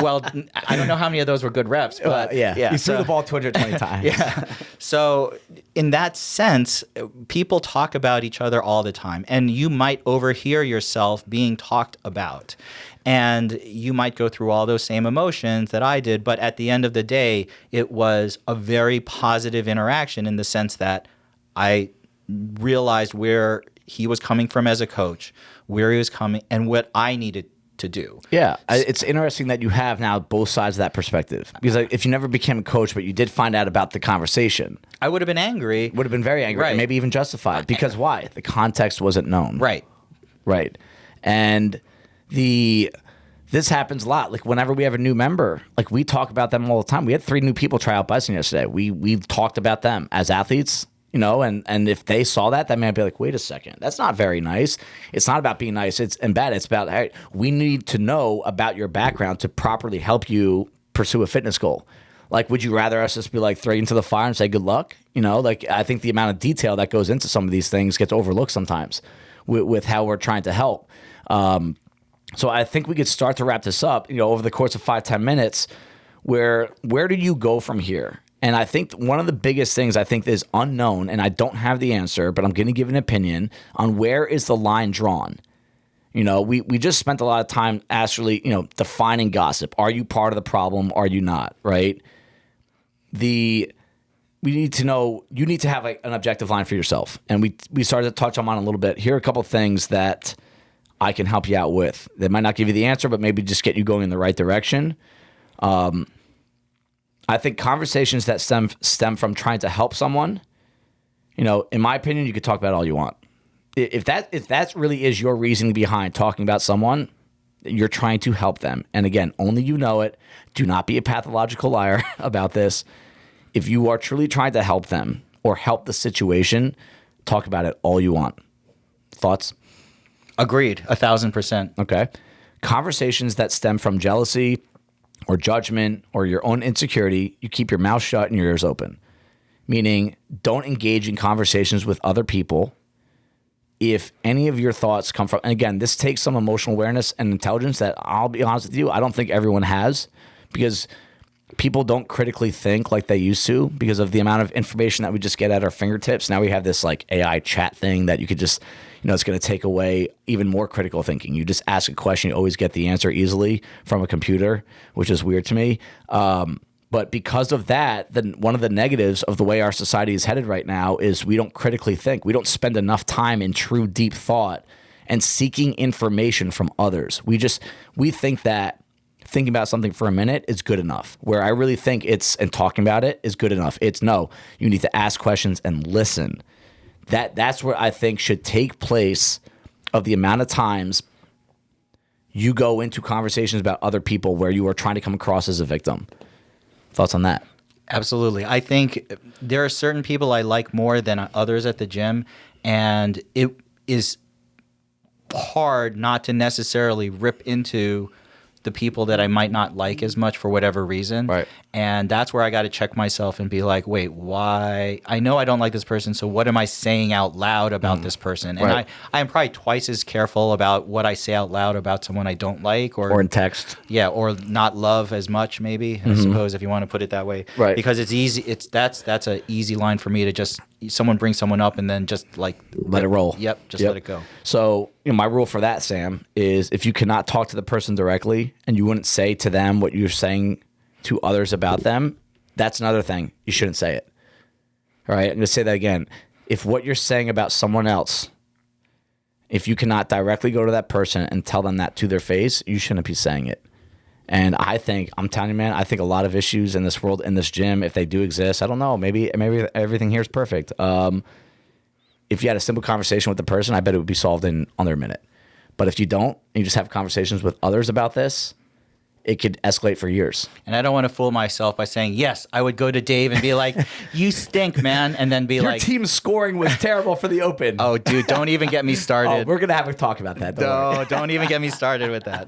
well, I don't know how many of those were good reps, but you threw the ball 220 times. Yeah. So in that sense, people talk about each other all the time, and you might overhear yourself being talked about. And you might go through all those same emotions that I did, but at the end of the day, it was a very positive interaction in the sense that I realized where he was coming from as a coach, where he was coming, and what I needed to do. Yeah, it's interesting that you have now both sides of that perspective. Because if you never became a coach, but you did find out about the conversation, I would have been angry. Would have been very angry, and maybe even justified. Because why? The context wasn't known. Right. And this happens a lot. Like, whenever we have a new member, like, we talk about them all the time. We had 3 new people try out Bison yesterday. We talked about them as athletes, and if they saw that, they might be like, wait a second, that's not very nice. It's not about being nice and bad. It's about, hey, we need to know about your background to properly help you pursue a fitness goal. Like, would you rather us just be like, throw you into the fire and say good luck? Like, I think the amount of detail that goes into some of these things gets overlooked sometimes with how we're trying to help. So I think we could start to wrap this up. Over the course of 5-10 minutes, where do you go from here? And I think one of the biggest things I think is unknown, and I don't have the answer, but I'm going to give an opinion on where is the line drawn. You know, we just spent a lot of time actually, defining gossip. Are you part of the problem? Are you not? Right? We need to know, you need to have an objective line for yourself. And we started to touch on a little bit. Here are a couple of things that I can help you out with. They might not give you the answer, but maybe just get you going in the right direction. I think conversations that stem from trying to help someone, in my opinion, you could talk about all you want. If that really is your reasoning behind talking about someone, you're trying to help them. And again, only you know it. Do not be a pathological liar about this. If you are truly trying to help them or help the situation, talk about it all you want. Thoughts? Agreed, 1,000%. Okay. Conversations that stem from jealousy or judgment or your own insecurity, you keep your mouth shut and your ears open. Meaning, don't engage in conversations with other people if any of your thoughts come from, and again, this takes some emotional awareness and intelligence that, I'll be honest with you, I don't think everyone has, because people don't critically think like they used to because of the amount of information that we just get at our fingertips. Now we have this like AI chat thing that you could just, it's going to take away even more critical thinking. You just ask a question, you always get the answer easily from a computer, which is weird to me. But because of that, then one of the negatives of the way our society is headed right now is we don't critically think. We don't spend enough time in true deep thought and seeking information from others. We think that thinking about something for a minute is good enough. Where I really think and talking about it is good enough. No, you need to ask questions and listen. That's where I think should take place of the amount of times you go into conversations about other people where you are trying to come across as a victim. Thoughts on that? Absolutely. I think there are certain people I like more than others at the gym, and it is hard not to necessarily rip into the people that I might not like as much for whatever reason. Right. And that's where I got to check myself and be like, wait, why? I know I don't like this person, so what am I saying out loud about this person? And Right. I am probably twice as careful about what I say out loud about someone I don't like Or in text. Yeah, or not love as much, maybe, I suppose, if you want to put it that way. Right. Because it's easy. That's an easy line for me to just, someone brings someone up and then just like Let it roll. Yep, just let it go. So, my rule for that, Sam, is if you cannot talk to the person directly and you wouldn't say to them what you're saying to others about them, that's another thing. You shouldn't say it. All right? I'm going to say that again. If what you're saying about someone else, if you cannot directly go to that person and tell them that to their face, you shouldn't be saying it. And I'm telling you, man, I think a lot of issues in this world, in this gym, if they do exist, I don't know, maybe everything here is perfect. If you had a simple conversation with the person, I bet it would be solved in under a minute. But if you don't, and you just have conversations with others about this, it could escalate for years. And I don't want to fool myself by saying, yes, I would go to Dave and be like, you stink, man. And then be Your like, team's scoring was terrible for the Open. oh, dude, don't even get me started. We're going to have a talk about that. No, don't even get me started with that.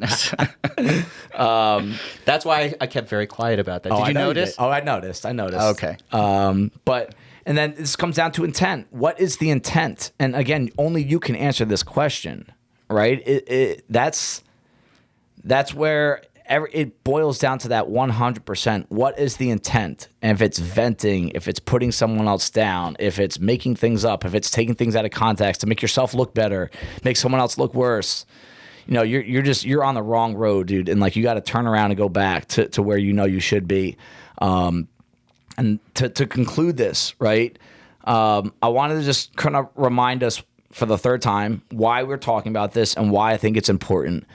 That's why I kept very quiet about that. Did you notice? I noticed. Okay. And then this comes down to intent. What is the intent? And again, only you can answer this question, right? That's where it boils down to that 100%. What is the intent? And if it's venting, if it's putting someone else down, if it's making things up, if it's taking things out of context to make yourself look better, make someone else look worse, you're on the wrong road, dude. And like, you got to turn around and go back to where you should be. And to conclude this, right, I wanted to just kind of remind us for the third time why we're talking about this and why I think it's important.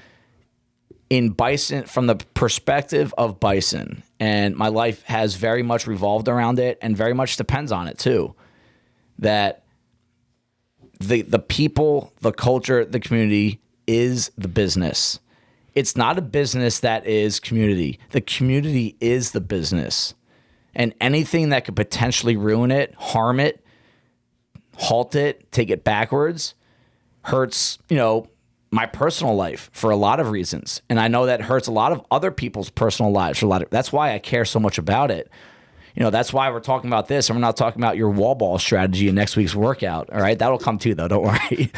In Bison, from the perspective of Bison, and my life has very much revolved around it and very much depends on it too, that the people, the culture, the community is the business. It's not a business that is community. The community is the business. And anything that could potentially ruin it, harm it, halt it, take it backwards, hurts, my personal life for a lot of reasons. And I know that hurts a lot of other people's personal lives. That's why I care so much about it. That's why we're talking about this, and we're not talking about your wall ball strategy in next week's workout. All right, that'll come too, though. Don't worry.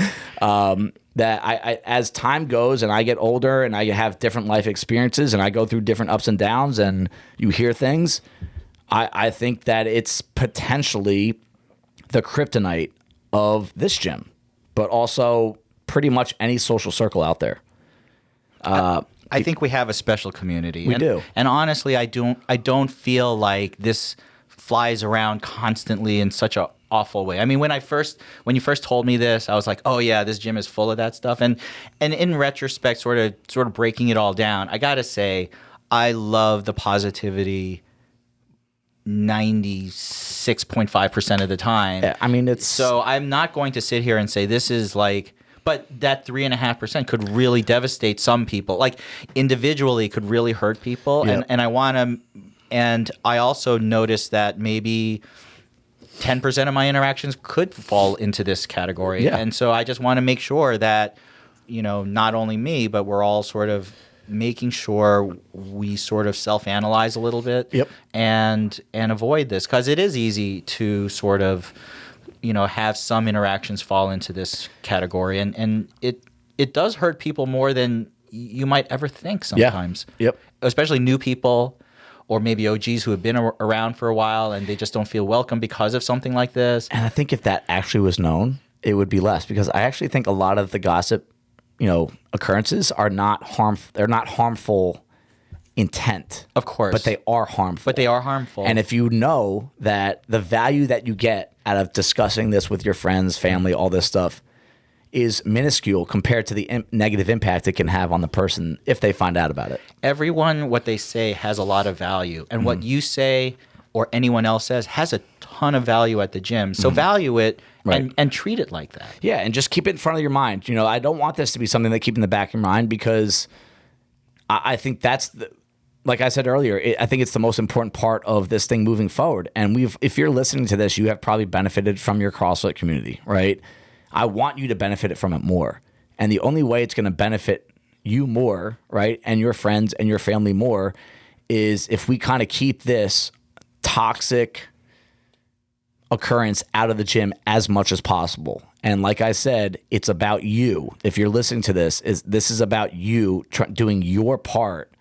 That I as time goes and I get older and I have different life experiences and I go through different ups and downs and you hear things, I think that it's potentially the kryptonite of this gym, but also pretty much any social circle out there. I think we have a special community. We do. And honestly, I don't feel like this flies around constantly in such a awful way. I mean, when you first told me this, I was like, oh yeah, this gym is full of that stuff. And in retrospect, sort of breaking it all down, I gotta say, I love the positivity 96.5% of the time. Yeah, I mean, so I'm not going to sit here and say this is like, but that 3.5% could really devastate some people. Like individually, could really hurt people. Yep. And I also noticed that maybe 10% of my interactions could fall into this category. Yeah. And so I just want to make sure that, not only me, but we're all sort of making sure we sort of self-analyze a little bit. Yep. And avoid this, because it is easy to sort of have some interactions fall into this category, and it does hurt people more than you might ever think sometimes. Yeah. Yep. Especially new people, or maybe OGs who have been around for a while and they just don't feel welcome because of something like this. And I think if that actually was known, it would be less, because I actually think a lot of the gossip, occurrences are not they're not harmful intent. Of course. But they are harmful. And if you know that the value that you get out of discussing this with your friends, family, all this stuff is minuscule compared to the negative impact it can have on the person if they find out about it. Everyone, what they say has a lot of value. And what you say or anyone else says has a ton of value at the gym. So value it. Right. And treat it like that. Yeah, and just keep it in front of your mind. I don't want this to be something that keep in the back of your mind, because I think that's like I said earlier, I think it's the most important part of this thing moving forward. And if you're listening to this, you have probably benefited from your CrossFit community, right? I want you to benefit from it more. And the only way it's going to benefit you more, right, and your friends and your family more, is if we kind of keep this toxic occurrence out of the gym as much as possible. And like I said, it's about you. If you're listening to this, this is about you doing your part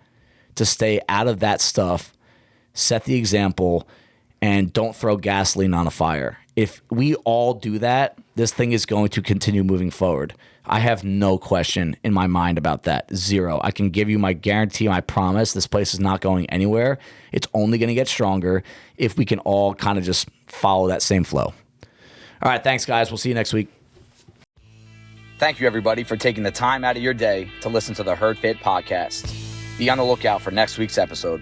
to stay out of that stuff, set the example, and don't throw gasoline on a fire. If we all do that, this thing is going to continue moving forward. I have no question in my mind about that. Zero. I can give you my guarantee, my promise, this place is not going anywhere. It's only going to get stronger if we can all kind of just follow that same flow. All right, thanks, guys. We'll see you next week. Thank you, everybody, for taking the time out of your day to listen to the Herd Fit podcast. Be on the lookout for next week's episode.